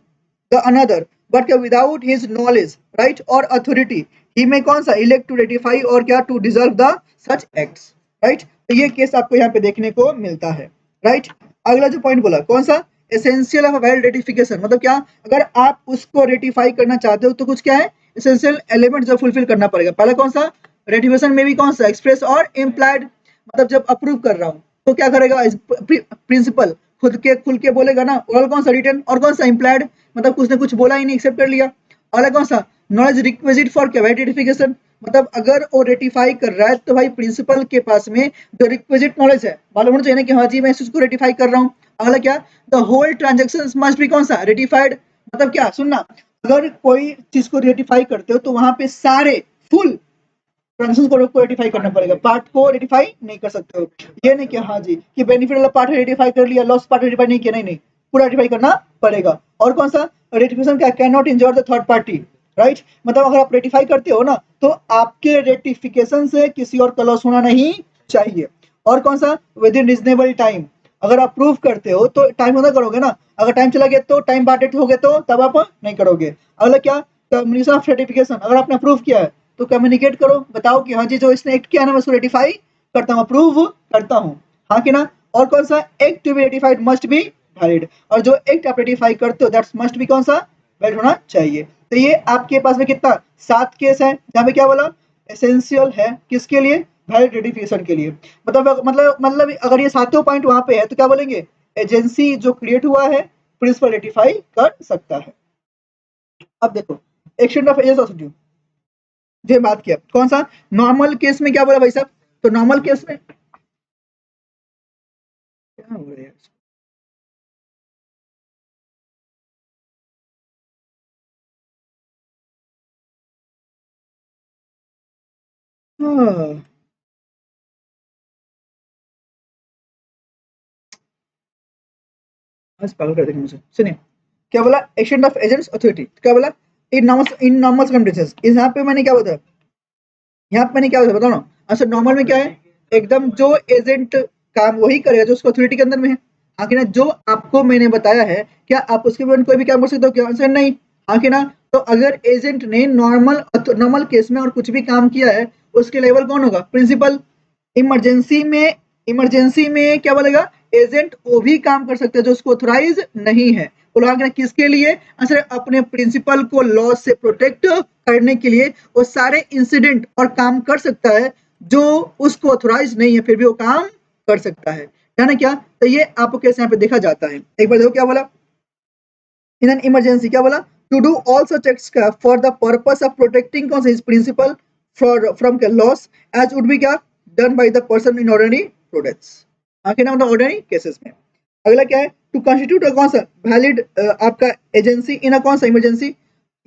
the another, but without his knowledge, right, और अथॉरिटी, ही में कौन सा, इलेक्ट टू रेटिफाई और क्या, to deserve the such acts, right. तो ये केस आपको यहाँ पे देखने को मिलता है। राइट। अगला जो पॉइंट बोला कौन सा, एसेंशियल ऑफ वैलिड रेटिफिकेशन, मतलब क्या, अगर आप उसको रेटिफाई करना चाहते हो तो कुछ क्या है, एसेंशियल एलिमेंट जो फुलफिल करना पड़ेगा। पहला कौन सा, रेटिफिकेशन में भी कौन सा, एक्सप्रेस और इम्प्लाइड, मतलब जब अप्रूव कर रहा हूँ तो क्या करेगा, प्रिंसिपल खुल के बोलेगा ना, और कौन सा रिटर्न, और कौन सा इम्प्लाइड, मतलब कुछ ने कुछ बोला ही नहीं, एक्सेप्ट कर लिया। और कौन सा, नॉलेज रिक्विजिट फॉर क्या, रेटिफिकेशन, मतलब अगर वो रेटिफाई कर रहा है तो भाई प्रिंसिपल के पास में जो रिक्विजिट नॉलेज है मालूम होना चाहिए ना कि हाँ जी मैं इस चीज को रेटिफाई कर रहा हूँ। अगला क्या, the whole transaction must be कौन सा, रेटिफाइड, मतलब क्या, सुनना, अगर कोई चीज को रेटिफाई करते हो तो वहां पे सारे फुल ट्रांजेक्शन को रेटिफाई करना पड़ेगा, पार्ट को रेटिफाई नहीं कर सकते हो। ये नहीं कि हाँ जी कि बेनिफिट वाला पार्ट रेटिफाई कर लिया, लॉस पार्ट रेटिफाई नहीं किया, नहीं नहीं, पूरा रेटिफाई करना पड़ेगा। और कौन सा, रेटिफिकेशन क्या, can not injure the third party, right, मतलब अगर आप रेटिफाई करते हो ना तो आपके रेटिफिकेशन से किसी और का लॉस होना नहीं चाहिए। और कौन सा, विद इन रीजनेबल टाइम, अगर आप प्रूव करते हो तो टाइम होना करोगे ना, अगर टाइम चला गया तो टाइम बाउंडेड हो गए तो तब आप नहीं करोगे। अगला क्या, कम्युनिकेशन ऑफ रेटिफिकेशन, अगर आपने प्रूव किया है तो कम्युनिकेट करो, बताओ कि हाँ जी जो इसने एक्ट किया ना मैं उसको रेटिफाई करता हूँ, अप्रूव करता हूँ, हाँ कि ना। और कौन सा, act to be ratified must be valid, और जो एक्ट आप रेटिफाई करते हो दैट्स मस्ट बी कौन सा, वैलिड होना चाहिए। तो ये आपके पास में कितना, 7 केस है जहाँ पे क्या बोला, एसेंशियल है किसके लिए, वैलिड रेटिफिकेशन के लिए। मतलब अगर ये सातों पॉइंट वहां पे है तो क्या बोलेंगे, एजेंसी जो क्रिएट हुआ है प्रिंसिपल रेटिफाई कर सकता है। अब देखो, extent of agency of due, जो बात किया कौन सा, नॉर्मल केस में क्या बोला भाई साहब, तो नॉर्मल केस में क्या हो रहा है, हाँ, बस पागल कर देंगे मुझे, सुनिए क्या बोला, एक्सटेंट ऑफ एजेंट्स अथॉरिटी, क्या बोला, इन नॉर्मल कंडीशंस, यहाँ पे मैंने क्या बताया, यहाँ पे मैंने क्या बताया बताओ ना। अच्छा नॉर्मल में क्या है, एकदम जो एजेंट काम वही करेगा जो उसको अथॉरिटी के अंदर में है, हाँ कि ना, जो आपको मैंने बताया है क्या आप उसके बाद कोई भी काम कर सकते हो क्या, आंसर नहीं, हाँ कि ना। तो अगर एजेंट ने नॉर्मल केस में और कुछ भी काम किया है उसके लेवल कौन होगा, प्रिंसिपल। इमरजेंसी में क्या बोलेगा, एजेंट वो भी काम कर सकते हैं जो उसको ऑथोराइज नहीं है, बोला कि किसके लिए, असल अपने प्रिंसिपल को लॉ से प्रोटेक्ट करने के लिए वो सारे इंसिडेंट और काम कर सकता है जो उसको ऑथोराइज नहीं है फिर भी वो काम कर सकता है ना क्या। तो ये आपको कैसे यहाँ पे देखा जाता है, एक बार देखो क्या बोला, इन एन इमरजेंसी क्या बोला, to do all such acts for the purpose of protecting कौन सा हिज प्रिंसिपल फ्रॉम के लॉस एज वुड बी क्या, done by the person in ordinary products, आगे ना मतलब ऑर्डिनरी केसेस में। अगला क्या है, टू कॉन्स्टिट्यूट कौन सा वैलिड आपका एजेंसी इन कौन सा इमरजेंसी,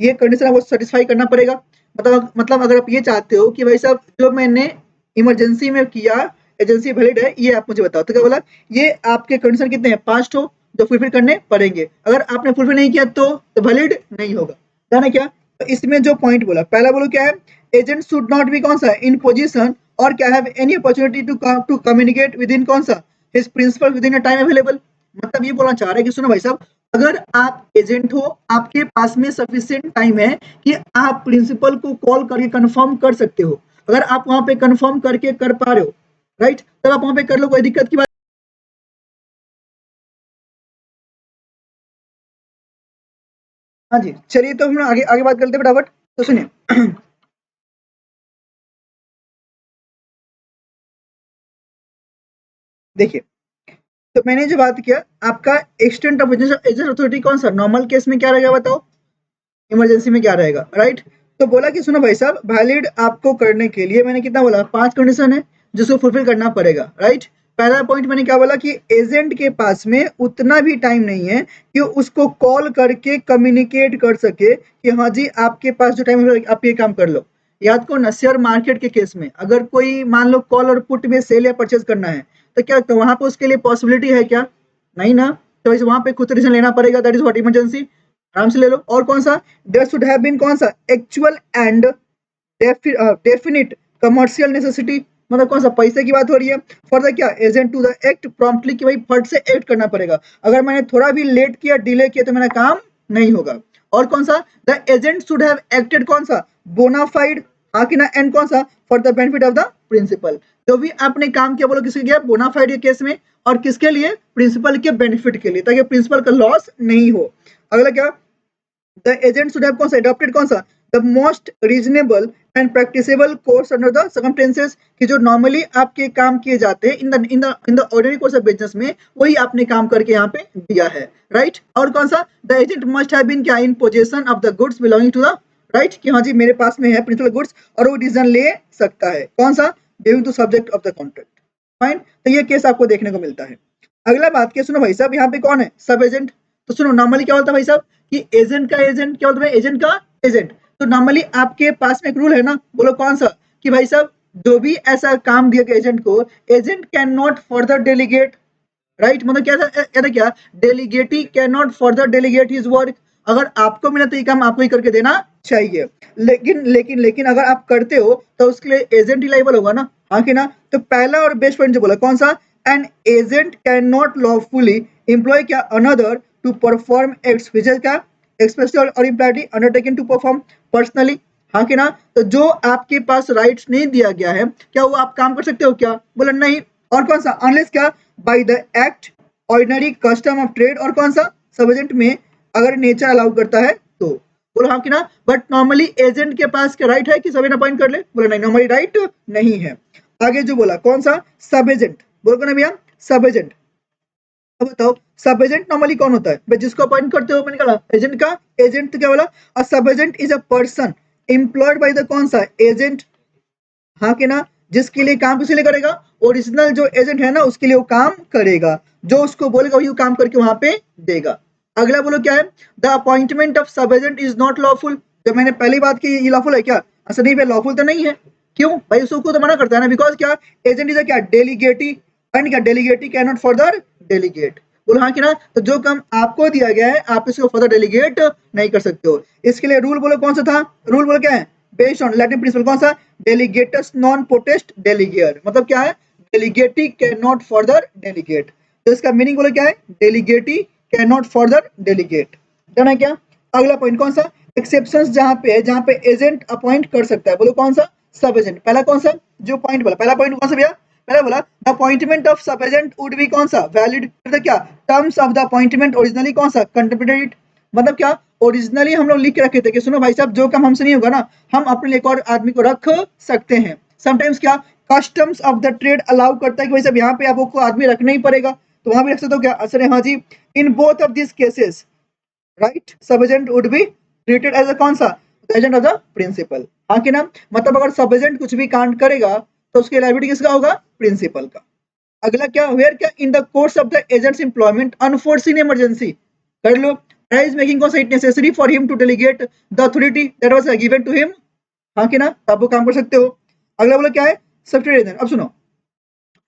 ये कंडीशन आपको सेटिस्फाई करना पड़ेगा। मतलब अगर आप ये चाहते हो कि भाई साहब जो मैंने इमरजेंसी में किया एजेंसी वैलिड है ये आप मुझे बताओ, तो क्या बोला, ये आपके कंडीशन कितने हैं, 5 हो जो फुलफिल करने पड़ेंगे, अगर आपने फुलफिल नहीं किया तो वैलिड नहीं होगा, जाना क्या। तो इसमें जो पॉइंट बोला पहला बोलो क्या है, एजेंट शुड नॉट बी कौन सा इन पोजीशन और क्या have any opportunity to communicate with in कौन सा his principal with in a time available, मतलब ये बोलना चाह रहे हैं कि सुनो भाई साहब अगर आप एजेंट हो आपके पास में सफिशिएंट टाइम है कि आप प्रिंसिपल को कॉल करके कंफर्म कर सकते हो, अगर आप वहां पे कंफर्म करके कर पा रहे हो राइट तब आप वहां पे कर लो, कोई दिक्कत की बात। हाँ जी चलिए तो हम आगे आगे बात करते हैं फटाफट, तो सुनिए देखिए, तो मैंने जो बात किया आपका एक्सटेंट ऑफ एजेंट अथॉरिटी कौन सा, नॉर्मल केस में क्या रहेगा बताओ, इमरजेंसी में क्या रहेगा, राइट। तो बोला कि सुनो भाई साहब वैलिड आपको करने के लिए मैंने कितना बोला, 5 कंडीशन है जिसको फुलफिल करना पड़ेगा, राइट। पहला पॉइंट मैंने क्या बोला कि एजेंट के पास में उतना भी टाइम नहीं है कि उसको कॉल करके कम्युनिकेट कर सके कि हाँ जी आपके पास जो टाइम है आप ये काम कर लो। याद करो ना शेयर मार्केट के केस में अगर कोई मान लो कॉल और पुट में सेल या परचेज करना है तो क्या तो वहां पे उसके लिए पॉसिबिलिटी है क्या, नहीं ना। तो इस वहां पे खुद डिसीजन लेना पड़ेगा, दैट इज व्हाट इमरजेंसी, आराम से ले लो। और कौन सा, देयर शुड हैव बीन कौन सा actual and definite commercial necessity, मतलब कौन सा पैसे की बात हो रही है फॉर द क्या agent to the act promptly कि भाई फट से एक्ट करना पड़ेगा, अगर मैंने थोड़ा भी लेट किया डिले किया तो मेरा काम नहीं होगा। और कौन सा, the agent should have acted कौन सा बोनाफाइड, हाँ कि ना, एंड कौन सा for the benefit of the principal, जो भी आपने काम किया बोलो किसी गया बोनाफाइड के केस में और किसके लिए, प्रिंसिपल के बेनिफिट के लिए, ताकि प्रिंसिपल का लॉस नहीं हो। अगला क्या, द एजेंट शुड हैव कौन सा अडॉप्टेड, कौन सा, the most reasonable and practicable course under the circumstances, कि जो नॉर्मली आपके काम किए जाते हैं in the ordinary course of business में, वही आपने काम करके यहाँ पे दिया है, राइट। और कौन सा, the agent must have been क्या, in possession of the goods belonging to the, right, कि हाँ जी मेरे पास में है प्रिंसिपल गुड्स और वो डिसीजन ले सकता है, कौन सा, during to subject of the contract, fine. तो ये केस आपको देखने को मिलता है। अगला बात क्या, सुनो भाई साहब, यहाँ पे कौन है, सब एजेंट। तो सुनो नॉर्मली क्या होता है भाई साहब, कि एजेंट का एजेंट क्या होता है, एजेंट का एजेंट। तो नॉर्मली आपके पास में एक रूल है ना, बोलो कौन सा, कि भाई साहब जो भी ऐसा काम दिया गया एजेंट को, agent can not further delegate, right, मतलब क्या था क्या, delegatee can not further delegate his work. अगर आपको मिला तो ये काम आपको ही करके देना चाहिए, लेकिन अगर आप करते हो तो उसके लिए एजेंट ही लायबल होगा ना, हाँ कि ना। तो पहला और बेस्ट पॉइंट जो बोला कौन सा, an agent can not lawfully employ क्या another to perform acts which is क्या, एक्सप्रेसली और impliedly undertaken to perform personally, हाँ कि ना। तो जो आपके पास राइट्स नहीं दिया गया है, क्या वो आप काम कर सकते हो क्या, बोला नहीं। और कौन सा, अनलेस क्या, by the act, ordinary custom of trade, और कौन सा, सब एजेंट में अगर नेचर अलाउ करता है तो, बोलो हाँ कि ना। बट नॉर्मली एजेंट के पास क्या राइट है कि सब एजेंट अपॉइंट कर ले, बोला नहीं, नॉर्मली राइट नहीं है। आगे जो बोला कौन सा, सब एजेंट, बोलो ना भैया सब एजेंट। अब बताओ सब एजेंट नॉर्मली कौन होता है भाई, जिसको अपॉइंट करते हो, मैंने कहा एजेंट का, एजेंट तो क्या बोला, अ सब agent is a person employed by the कौन सा, एजेंट, हाँ कि ना, जिसके लिए काम किसके लिए करेगा, ओरिजिनल जो एजेंट है ना उसके लिए वो काम करेगा, जो उसको बोलेगा वही वो काम करके वहां पे देगा। अगला बोलो क्या है, द अपॉइंटमेंट ऑफ सब एजेंट इज नॉट लॉफुल। जब मैंने पहली बात की ये लॉफुल है क्या, ऐसा नहीं भाई, लॉफुल तो नहीं है, क्यों भाई, उसको तो मना करता है ना, बिकॉज क्या, एजेंट इज क्या, डेलीगेटी, एंड क्या, delegatee can not further delegate, बोलो हाँ कि ना। तो जो काम आपको दिया गया है आप इसको फर्दर डेलीगेट नहीं कर सकते हो। इसके लिए रूल बोलो कौन सा था, रूल बोलो क्या है, बेस्ड ऑन लैटिन प्रिंसिपल कौन सा, डेलीगेटस नॉन पोटेस्ट डेलीगेयर, मतलब क्या है, डेलीगेटी कैन नॉट फर्दर डेलीगेट। तो इसका मीनिंग बोलो क्या है, डेलीगेटी कैन नॉट फर्दर डेलीगेट, जाना है क्या। अगला पॉइंट कौन सा, एक्सेप्शंस जहां पे है, जहां पे एजेंट अपॉइंट कर सकता है, बोलो कौन सा, सब एजेंट। पहला कौन सा जो पॉइंट बोला, पहला पॉइंट कौन सा भैया, पहला बोला द अपॉइंटमेंट ऑफ सब एजेंट वुड बी कौन सा, वैलिड द क्या, terms of the appointment originally कौन सा, कंटेम्परेरी, मतलब क्या, ओरिजिनली हम लोग लिख के रखे थे कि सुनो भाई साहब जो काम हमसे नहीं होगा ना, हम अपने लिए एक और आदमी को रख सकते हैं। समटाइम्स क्या, customs of the trade allow करता है कि भाई साहब यहाँ पे आपको आदमी रखना ही पड़ेगा, तो वहां भी रख सकते हो क्या, असर है हाँ जी। In both of this cases, right, sub agent would be treated as a कौन सा, एजेंट ऑफ द प्रिंसिपल, हाँ कि ना। मतलब अगर सब एजेंट कुछ भी कांड करेगा तो उसकी लायबिलिटी किसका होगा, प्रिंसिपल का। अगला क्या, वेयर क्या, in the course of the agent's employment unforeseen emergency, कर लो, इज मेकिंग कौन सा, it necessary for him to delegate the authority that was given to him, हाँ कि ना, तो आप वो काम कर सकते हो। अगला बोला क्या है, सब्सिडी एजेंट। अब सुनो,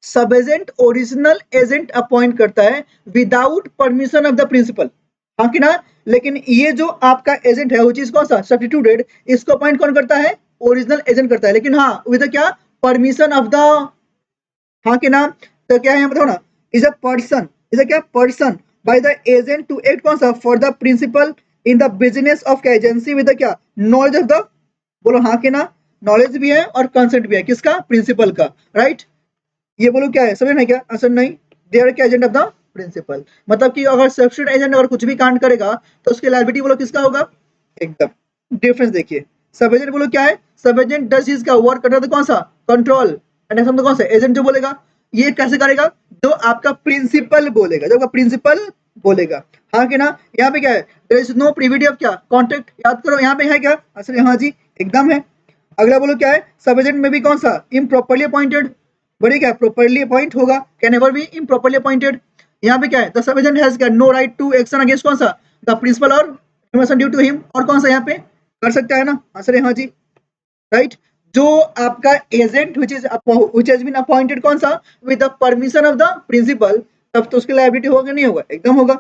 सब एजेंट ओरिजिनल एजेंट अपॉइंट करता है without permission of the principal, हाँ कि ना। लेकिन ये जो आपका एजेंट है वो चीज कौन सा, सब्स्टिट्यूटेड, इसको अपॉइंट कौन करता है, ओरिजिनल एजेंट करता है, लेकिन हाँ विद क्या, परमिशन ऑफ द, हाँ कि ना। तो क्या है यहाँ बताओ ना, इज अ क्या, person by the agent to act कौन सा, for the principal in the business of agency with क्या, नॉलेज ऑफ द, बोलो हाँ कि ना, नॉलेज भी है और कंसेंट भी है किसका, प्रिंसिपल का, राइट। ये बोलो क्या है, समझ में क्या, आंसर नहीं, दे आर क्या, एजेंट ऑफ द प्रिंसिपल। मतलब कि अगर सब्स्टिट्यूट एजेंट अगर कुछ भी कांड करेगा तो उसकी लायबिलिटी बोलो किसका होगा, एकदम डिफरेंस देखिए। सब एजेंट बोलो क्या है, सब एजेंट डज इसका वर्क अंडर द कौन सा, कंट्रोल एंड एक्शन कौन सा, एजेंट जो बोलेगा ये कैसे करेगा, जो आपका प्रिंसिपल बोलेगा, जो आपका प्रिंसिपल बोलेगा, हाँ कि ना। यहाँ पे क्या है, there is no privity of क्या, कॉन्ट्रैक्ट, याद करो यहाँ पे है क्या, असल हाँ जी एकदम है। अगला बोलो क्या है, सब एजेंट में भी कौन सा, इम्प्रॉपरली अपॉइंटेड, बड़ी क्या, प्रॉपरली अपॉइंट होगा, can never be improperly appointed. यहाँ पे क्या है, the sub agent has no right to action against कौन सा, द प्रिंसिपल और ड्यू टू हिम, और कौन सा यहाँ पे कर सकता है ना, आंसर है हाँ जी, राइट। जो आपका agent which has been appointed कौन सा, with the permission of the principal, तब तो उसकी लायबिलिटी होगा नहीं होगा, एकदम होगा।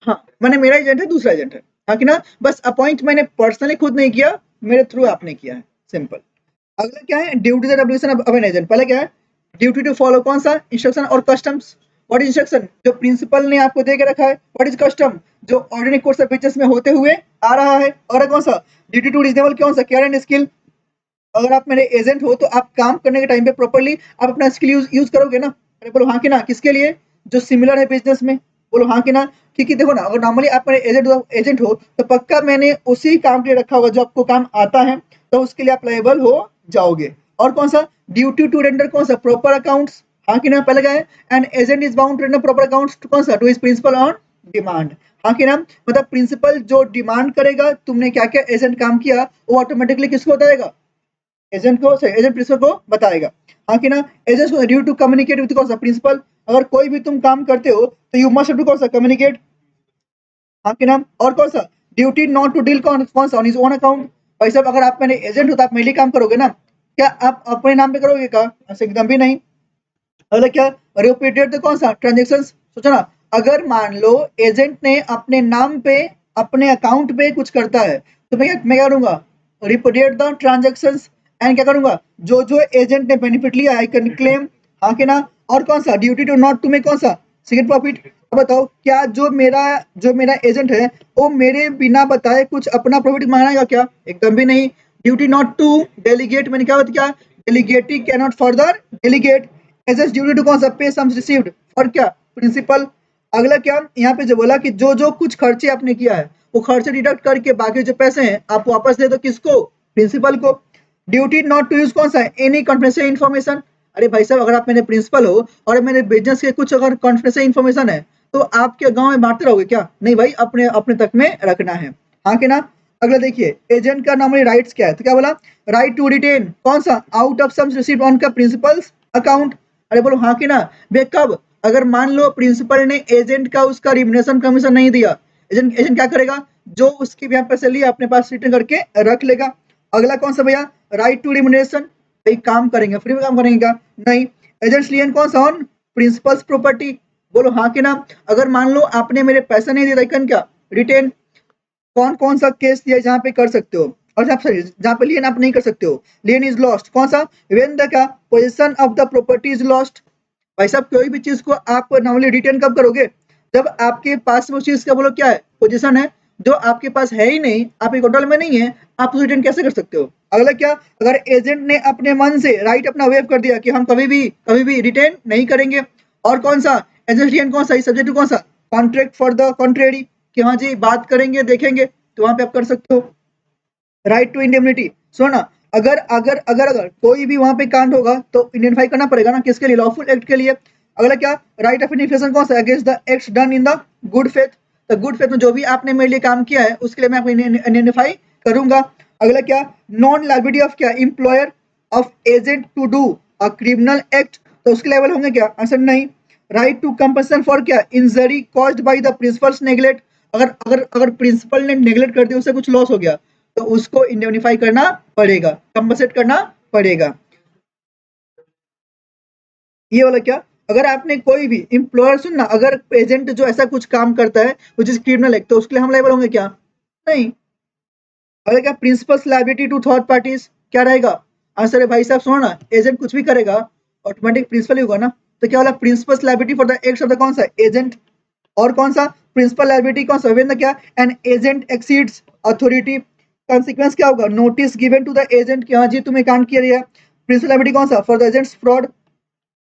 हाँ मैंने, मेरा एजेंट है दूसरा एजेंट है, हाँ कि ना, बस अपॉइंट मैंने पर्सनली खुद नहीं किया, मेरे थ्रू आपने किया है, सिंपल। अगला क्या है, duty the obligation of an agent, पहले क्या है, ड्यूटी टू फॉलो कौन सा, इंस्ट्रक्शन और कस्टम्स। व्हाट इज इंस्ट्रक्शन, जो प्रिंसिपल ने आपको दे के रखा है, व्हाट इज कस्टम, जो ऑर्डिनरी कोर्स ऑफ बिजनेस में होते हुए आ रहा है, और कौन सा, ड्यूटी टू रीजनेबल कौन सा, केयर एंड स्किल, अगर आप मेरे एजेंट हो तो आप काम करने के टाइम पे प्रॉपर्ली आप अपना स्किल यूज करोगे ना। अरे बोलो हाँ कि ना, किसके लिए, जो सिमिलर है बिजनेस में, बोलो हाँ कि ना। क्योंकि देखो ना, अगर नॉर्मली आप मेरे एजेंट हो तो पक्का मैंने उसी काम के लिए रखा होगा जो आपको काम आता है, तो उसके लिए आप लायबल हो जाओगे। और कौन सा, ड्यूटी टू रेंडर कौन सा, प्रॉपर अकाउंट्स, हाँ कि ना पहले क्या है, and agent is bound to render proper accounts कौन सा, to his principal on demand, हाँ कि ना। मतलब प्रिंसिपल जो डिमांड करेगा तुमने क्या क्या एजेंट काम किया, वो ऑटोमेटिकली किसको बताएगा, एजेंट प्रिंसिपल को बताएगा, हाँ कि ना। Agent due to communicate with कौन सा, प्रिंसिपल। अगर कोई भी तुम काम करते हो तो यू मस्ट डू कौन सा, कम्युनिकेट, हाँ कि ना। और कौन सा, ड्यूटी नॉट टू डील कौन सा, ऑन हिज ओन अकाउंट। भाई साहब अगर आप मेरे एजेंट हो तो आप मेरे लिए काम करोगे ना, क्या आप अपने नाम पे करोगे क्या, ऐसे एकदम भी नहीं। अगला क्या, रिपीटेड तो कौन सा, ट्रांजेक्शन, सोचो ना, अगर मान लो एजेंट ने अपने नाम पे अपने अकाउंट पे कुछ करता है तो मैं क्या करूंगा, रिपीटेड द ट्रांजेक्शन, एंड क्या करूंगा, जो जो एजेंट ने बेनिफिट लिया आई कैन क्लेम, हाँ कि ना। और कौन सा, ड्यूटी टू नॉट टू में कौन सा, सेकंड प्रॉफिट। अब बताओ क्या जो मेरा एजेंट है वो मेरे बिना बताए कुछ अपना प्रॉफिट मांगेगा क्या, एकदम भी नहीं। ड्यूटी नॉट टू डेलीगेट, मैंने क्या क्या, delegatee can not further delegate as duty to कौन सा, पे सम्स रिसीव्ड, और क्या, प्रिंसिपल। अगला क्या, यहाँ पे जो बोला कि जो जो कुछ खर्चे आपने किया है वो खर्चे डिडक्ट करके बाकी जो पैसे हैं आप वापस दे दो, किसको, प्रिंसिपल को। ड्यूटी नॉट टू यूज कौन सा, एनी कॉन्फिडेंशियल इन्फॉर्मेशन। अरे भाई साहब अगर आप मेरे प्रिंसिपल हो और मेरे बिजनेस के कुछ अगर कॉन्फिडेंशियल इन्फॉर्मेशन है तो आपके गांव में बांटते रहोगे क्या, नहीं भाई, अपने अपने तक में रखना है, हाँ कि ना। अगला देखिए, एजेंट का नॉर्मली राइट्स क्या है, तो क्या बोला, राइट टू रिटेन कौन सा, out of sums received on का प्रिंसिपल्स अकाउंट। अरे बोलो हाँ कि ना। वे कब, अगर मान लो प्रिंसिपल ने एजेंट का उसका रिम्यूनरेशन कमीशन नहीं दिया, एजेंट एजेंट क्या करेगा, जो उसके यहाँ पैसे लिए अपने पास रिटर्न करके रख लेगा। अगला कौन सा भैया, राइट टू रिम्यूनरेशन, भाई काम करेंगे, फ्री में काम करेंगे क्या, नहीं। एजेंट्स लियन कौन सा, ऑन प्रिंसिपल्स प्रॉपर्टी, बोलो हाँ कि ना। अगर मान लो आपने मेरे पैसे नहीं दिए, रिटर्न क्या, रिटेन। कौन कौन सा केस दिया जहाँ पे कर सकते हो, और जहाँ पे लियन आप नहीं कर सकते हो, लियन इज लॉस्ट कौन सा, व्हेन द क्या, position of the property is lost. भाई साहब कोई भी चीज को आप नॉर्मली रिटर्न कब करोगे, जब आपके पास वो चीज का बोलो क्या है, पोजीशन है, जो आपके पास है ही नहीं, आपके कंट्रोल में नहीं है, आप उसे रिटर्न कैसे कर सकते हो। अगला क्या, अगर एजेंट ने अपने मन से राइट अपना वेव कर दिया कि हम कभी भी रिटर्न नहीं करेंगे। और कौन सा, एजेंट कौन सा, सब्जेक्ट कौन सा, कॉन्ट्रैक्ट फॉर द कॉन्ट्रेरी, कि हाँ जी बात करेंगे देखेंगे, तो वहां पे आप कर सकते हो। राइट टू इंडेमनिटी, सुनो ना, अगर कोई भी वहां पे कांड होगा तो इंडेंटिफाई करना पड़ेगा ना, किसके लिए, लॉफुल एक्ट के लिए। अगला क्या, राइट ऑफ इंडिफेशन कौन सा, against the acts done in the good faith, तो गुड फेथ में जो भी आपने मेरे लिए काम किया है उसके लिए मैं आपको आइडेंटिफाई करूंगा। अगला क्या, नॉन लायबिलिटी ऑफ क्या, employer of agent to do a criminal act, तो उसके लेवल होंगे क्या, आंसर नहीं। राइट टू कंपनसेशन फॉर क्या, injury caused by the principal's neglect, अगर प्रिंसिपल ने नेग्लेक्ट कर दिया, उसे कुछ लॉस हो गया तो उसको इंडेमनीफाई करना पड़ेगा, कंपनसेट करना पड़ेगा। ये वाला क्या, अगर आपने कोई भी एम्प्लॉयर, सुन ना, अगर एजेंट जो ऐसा कुछ काम करता है विच इज क्रिमिनल एक्ट, तो उसके लिए हम लायबल होंगे क्या, नहीं। अगर क्या, principal's liability to third parties क्या रहेगा, आंसर है भाई साहब सुनो ना, एजेंट कुछ भी करेगा ऑटोमेटिक प्रिंसिपल ही होगा ना, तो क्या वाला, principles liability for the acts of the कौन सा, एजेंट। और कौन सा, प्रिंसिपल लायबिलिटी कौन सा, व्हेन द क्या, an agent exceeds authority, consequence क्या होगा, notice given to the agent कि हाँ जी तुम्हें कांड किया गया। प्रिंसिपल लायबिलिटी कौन सा, for the agent's fraud,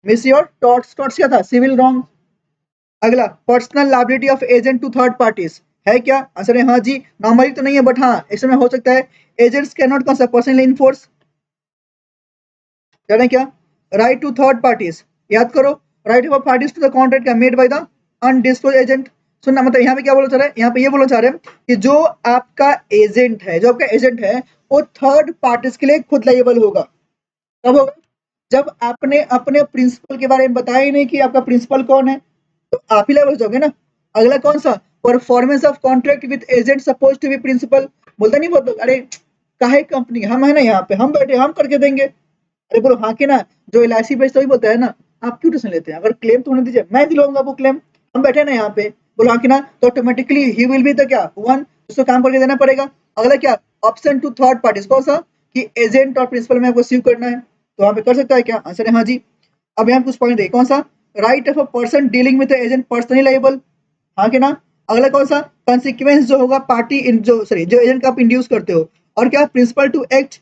miss your torts, torts क्या था, सिविल रॉन्ग। अगला, personal liability of agent to third parties है क्या, आंसर है हाँ जी, नॉर्मली तो नहीं है बट हाँ इसमें हो सकता है। एजेंट्स कैन नॉट कौन सा, पर्सनली इन्फोर्स, जाने क्या, राइट टू थर्ड पार्टीज, याद करो, right of parties to the contract made by the undisclosed agent. सुनना, मतलब यहाँ पे क्या बोलना चाह रहे हैं, यहाँ पे ये बोलना चाह रहे हैं कि जो आपका एजेंट है, जो आपका एजेंट है वो थर्ड पार्टीज के लिए खुद लायबल होगा, कब होगा, जब आपने अपने प्रिंसिपल के बारे में बताया ही नहीं कि आपका प्रिंसिपल कौन है, तो आप ही लायबल हो जाओगे ना। अगला कौन सा, performance of contract with agent suppose to be principal, बोलता नहीं बहुत लोग, अरे काहे कंपनी, हम है ना यहाँ पे, हम बैठे हम करके देंगे। अरे बोलो हाँ कि ना, जो एलआईसी बेचता वही बोलता है ना, आप क्यों टेंशन लेते हैं, अगर क्लेम तो होने दीजिए, मैं दिलवाऊंगा वो क्लेम, हम बैठे ना यहाँ पे, बोलो हाँ कि ना, तो automatically he will be the क्या, वन, उसको काम करके देना पड़ेगा। अगला क्या, ऑप्शन टू थर्ड पार्टीज कौन सा, कि एजेंट और प्रिंसिपल में आपको सीव करना है, तो वहां पे कर सकता है क्या, आंसर है हाँ जी। अब यहाँ कुछ पॉइंट है, कौन सा, right of a person dealing with agent personally liable, हाँ कि ना। अगला कौन सा, कंसिक्वेंस जो होगा पार्टी इन जो सॉरी जो एजेंट का आप इंड्यूस करते हो, और क्या, प्रिंसिपल टू एक्ट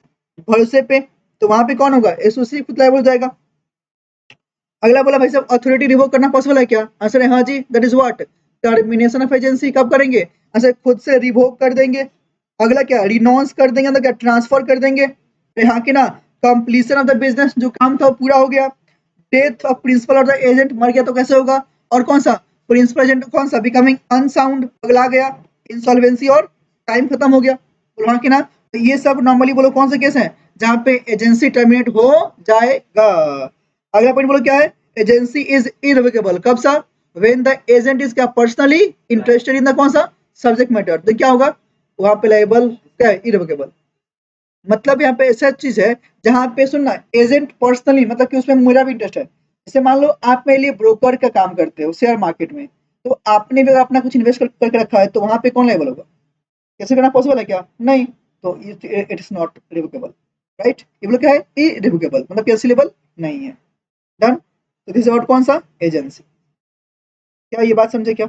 भरोसे पे, तो वहां पे कौन होगा, एसोसिएट खुद लायबल हो जाएगा। अगला बोला भाई साहब अथॉरिटी रिवोक करना पॉसिबल है क्या, आंसर है हाँ जी, that is what termination of agency. कब करेंगे, आंसर खुद से रिवोक कर देंगे। अगला क्या, रिनॉन्स कर देंगे, मतलब क्या ट्रांसफर कर देंगे। यहाँ के ना कंप्लीशन ऑफ द बिजनेस, जो काम था वो पूरा हो गया। डेथ ऑफ प्रिंसिपल और द एजेंट, मर गया तो कैसे होगा, और कौन सा प्रिंसिपल एजेंट कौन सा, बिकमिंग अनसाउंड, पगला गया, इंसॉल्वेंसी, और टाइम खत्म हो गया। तो वहाँ के ना तो ये सब नॉर्मली बोलो कौन से केस हैं जहाँ पे एजेंसी टर्मिनेट हो जाएगा। अगला पॉइंट बोलो क्या है, एजेंसी इज इररिवोकेबल कब सा, व्हेन द एजेंट इज क्या पर्सनली इंटरेस्टेड इन द कौन सा सब्जेक्ट मैटर, तो क्या होगा वहां पे लायबल क्या है, इररिवोकेबल। मतलब यहाँ पे ऐसा चीज है जहाँ पे सुनना एजेंट पर्सनली, मतलब कि उसमें मेरा भी इंटरेस्ट है। जैसे मान लो आप मेरे लिए ब्रोकर का काम करते हो शेयर मार्केट में, तो आपने भी अगर अपना कुछ इन्वेस्ट करके रखा है तो वहां पे कौन लायबल होगा, कैसे करना पॉसिबल है क्या, नहीं, तो it is not revocable, right. ये बोलो क्या है, इरिवोकेबल, मतलब कैंसिलेबल नहीं है। डन, तो दिस अबाउट कौन सा एजेंसी। क्या ये बात समझे क्या,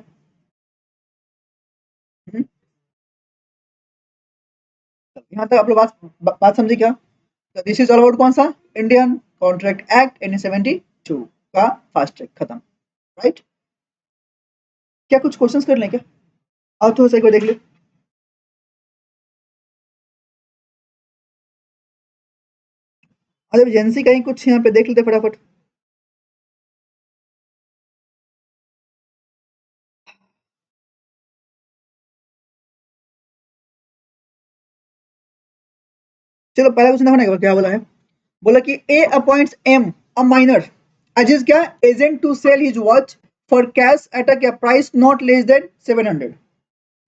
यहाँ तक आप लोग बात समझे क्या। दिस इज ऑल अबाउट कौन सा, इंडियन कॉन्ट्रैक्ट एक्ट 1972 का फास्ट ट्रैक खत्म, राइट। क्या कुछ क्वेश्चंस कर लें क्या, और थोड़ा सा एक बार देख ले। अरे एजेंसी कहीं कुछ यहाँ पे देख लेते फटाफट। चलो पहला क्वेश्चन देखो ना क्या बोला है, बोला कि A appoints M a minor as is क्या agent to sell his watch for cash at a क्या प्राइस नॉट लेस देन 700।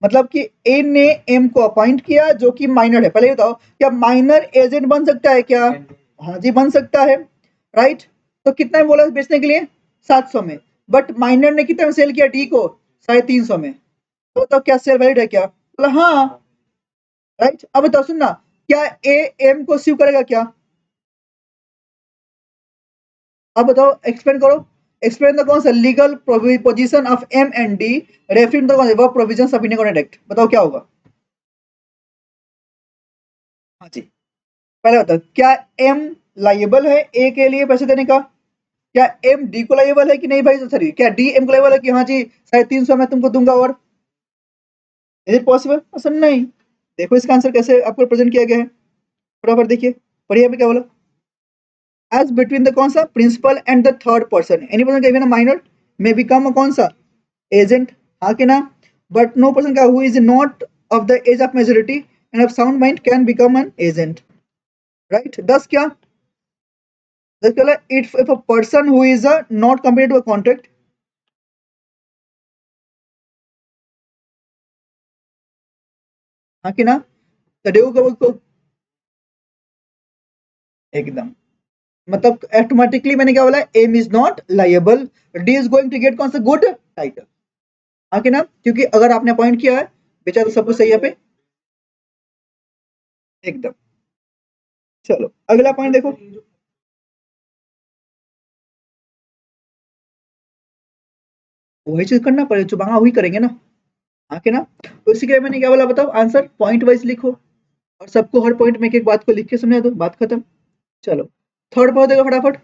मतलब कि ए ने एम को अपॉइंट किया जो कि माइनर है। पहले बताओ क्या माइनर एजेंट बन सकता है क्या, हाँ जी बन सकता है, राइट। तो कितना में बोला बेचने के लिए, 700 में, बट माइनर ने कितना में सेल किया डी को, 350 में, तो बताओ क्या सेल वैलिड है क्या, बोला हाँ, राइट। अब बताओ सुनना, क्या ए एम को सीव करेगा क्या, अब बताओ एक्सप्लेन करो। एक्सप्लेन द कौन सा legal position of M and D referring the verb provisions of Indian Contract Act, बताओ क्या होगा। हाँ जी, पहले बताओ क्या एम लाइबल है ए के लिए पैसे देने का, क्या एम डी को लाइबल है कि नहीं भाई, सॉरी क्या डी एम को लाइबल है कि हाँ जी 350 मैं तुमको दूंगा, और इज इट पॉसिबल, असल नहीं। देखो इसका आंसर कैसे आपको प्रेजेंट किया गया है, फटाफट देखिए, पढ़िए पे क्या बोला, as between the कौन सा principal and the third person any person given a minor may become a कौन सा agent, हाँ कि ना, but no person का who is not of the age of majority and of sound mind can become an agent, right। दस क्या बोला, if a person who is a not committed to a contract, हाँ कि ना, तो देखो को एकदम, मतलब ऑटोमेटिकली मैंने क्या बोला, M is not liable, D is going to get कौन सा गुड टाइटल, हाँ कि ना, क्योंकि अगर आपने अपॉइंट किया है बेचा तो सब कुछ सही है पे, एकदम। चलो अगला पॉइंट देखो, वही चीज करना पड़ेगा जो मांगा वही करेंगे ना, हाँ कि ना। तो इसी के लिए मैंने क्या बोला बताओ, आंसर पॉइंट वाइज लिखो, और सबको हर पॉइंट में एक एक बात को लिख के समझा दो, बात खत्म। चलो थर्ड पॉइंट देखो फटाफट,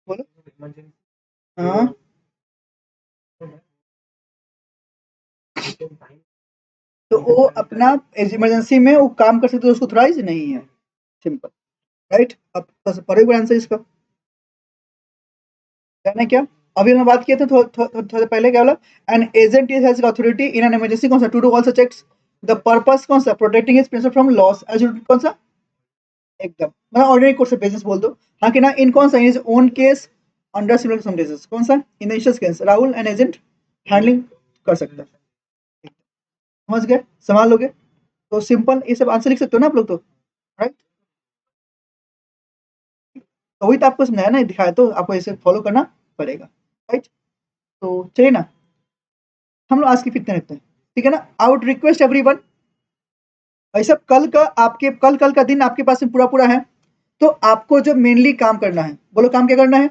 बोलो। हाँ, तो वो अपना इमरजेंसी में वो काम कर सकते, उसको थोड़ा नहीं है, सिंपल, राइट। अब बस पढ़े आंसर इसका, जाना क्या, अभी हमने बात किया था थोड़ा पहले क्या बोला, an agent is has authority in an emergency कौन सा to do all such acts, the purpose कौन सा protecting his principal from loss as कौन सा, एकदम, मतलब ऑर्डिनरी कोर्स ऑफ बिजनेस बोल दो, हाँ कि ना, इन कौन सा is own case under similar circumstances कौन सा, in the case Rahul an agent, handling कर सकता है। समझ गए, संभाल लोगे तो सिंपल ये सब आंसर लिख सकते हो ना आप लोग तो, राइट। तो वही तो आपको समझाया ना, दिखाया तो आपको ऐसे फॉलो करना पड़ेगा, राइट। तो चलिए ना हम लोग आज की फिर रखते हैं, ठीक है ना। आई वुड रिक्वेस्ट एवरीवन, भाई साहब कल का दिन आपके पास में पूरा पूरा है, तो आपको जो मेनली काम करना है, बोलो काम क्या करना है।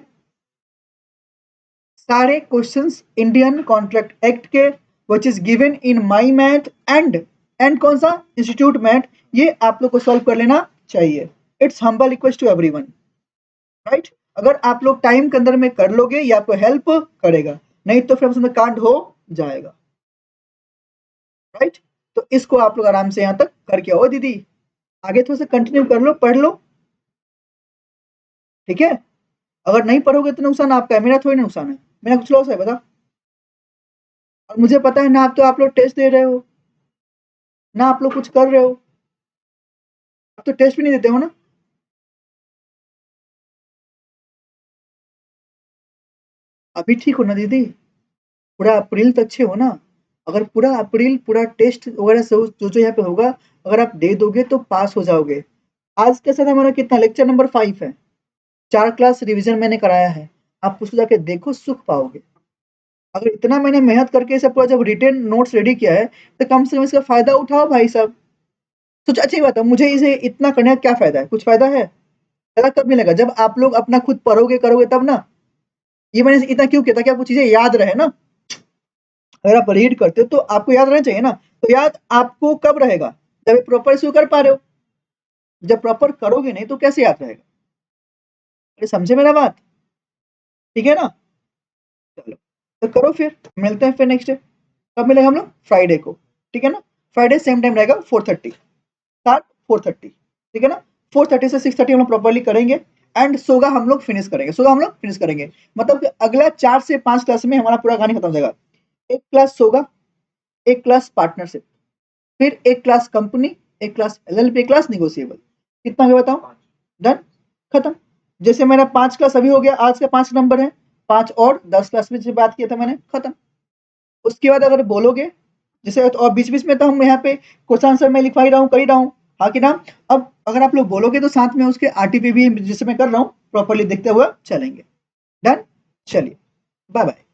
सारे क्वेश्चंस इंडियन कॉन्ट्रैक्ट एक्ट के which is given in my math and कौन सा इंस्टीट्यूट मैथ, ये आप लोग को सॉल्व कर लेना चाहिए। It's humble request to everyone, right. अगर आप लोग टाइम के अंदर में कर लोगे ये आपको हेल्प करेगा, नहीं तो फिर उसमें कांड हो जाएगा, राइट। तो इसको आप लोग आराम से यहाँ तक करके आओ दीदी, आगे थोड़ा सा कंटिन्यू कर लो, पढ़ लो, ठीक है। अगर नहीं पढ़ोगे तो नुकसान आपका है, मेरा थोड़ी ना नुकसान है, मेरा कुछ लॉस है बता। और मुझे पता है ना, आप लोग टेस्ट दे रहे हो ना, आप लोग कुछ कर रहे हो, आप तो टेस्ट भी नहीं देते हो ना। अभी ठीक हो ना दीदी, पूरा अप्रैल तक अच्छे हो ना। अगर पूरा अप्रैल पूरा टेस्ट वगैरह जो जो यहाँ पे होगा, अगर आप दे दोगे तो पास हो जाओगे। आज के साथ हमारा कितना लेक्चर नंबर 5 है, 4 क्लास रिवीजन मैंने कराया है, आप उसको जाके देखो, सुख पाओगे। अगर इतना मैंने मेहनत करके सब पूरा जब रिटेन नोट्स रेडी किया है, तो कम से कम इसका फायदा उठाओ भाई साहब। सोच अच्छी बात है, मुझे इसे इतना करने का क्या फायदा है, कुछ फायदा है? फायदा कब मिलेगा, जब आप लोग अपना खुद पढ़ोगे करोगे तब ना। ये मैंने इतना क्यों किया, ताकि आपको चीजें याद रहे ना। अगर आप रीड करते हो तो आपको याद रहना चाहिए ना, तो याद आपको कब रहेगा, जब प्रॉपर इसको कर पा रहे हो। जब प्रॉपर करोगे नहीं तो कैसे याद रहेगा, अरे समझे मेरा बात, ठीक है ना। चलो तो करो फिर, मिलते हैं फिर नेक्स्ट डे। कब मिलेगा हम लोग, फ्राइडे को, ठीक है ना। फ्राइडे सेम टाइम रहेगा 4:30, स्टार्ट 4:30, ठीक है ना। 4:30 से 6:30 हम लोग प्रॉपर्ली करेंगे, एंड सोगा हम लोग फिनिश करेंगे, सोगा हम लोग फिनिश करेंगे। मतलब कि अगला 4 से 5 क्लास में हमारा पूरा कहानी खत्म हो जाएगा। एक क्लास सोगा, एक क्लास पार्टनरशिप, फिर एक क्लास कंपनी, एक क्लास एलएलपी, एक क्लास निगोशिएबल। कितना हो गया बताओ, डन, खत्म। जैसे मेरा 5 क्लास अभी हो गया, आज का 5 नंबर है, 5 और 10 क्लास में जो बात किया था मैंने, खत्म। उसके बाद अगर बोलोगे, जैसे और बीच बीच में तो हम यहाँ पे क्वेश्चन आंसर मैं लिखवा ही रहा हूँ, कर ही रहा हूँ, हाँ कि ना। अब अगर आप लोग बोलोगे तो साथ में उसके आरटीपी भी जिसे मैं कर रहा हूँ प्रॉपरली देखते हुए चलेंगे, डन। चलिए, बाय बाय।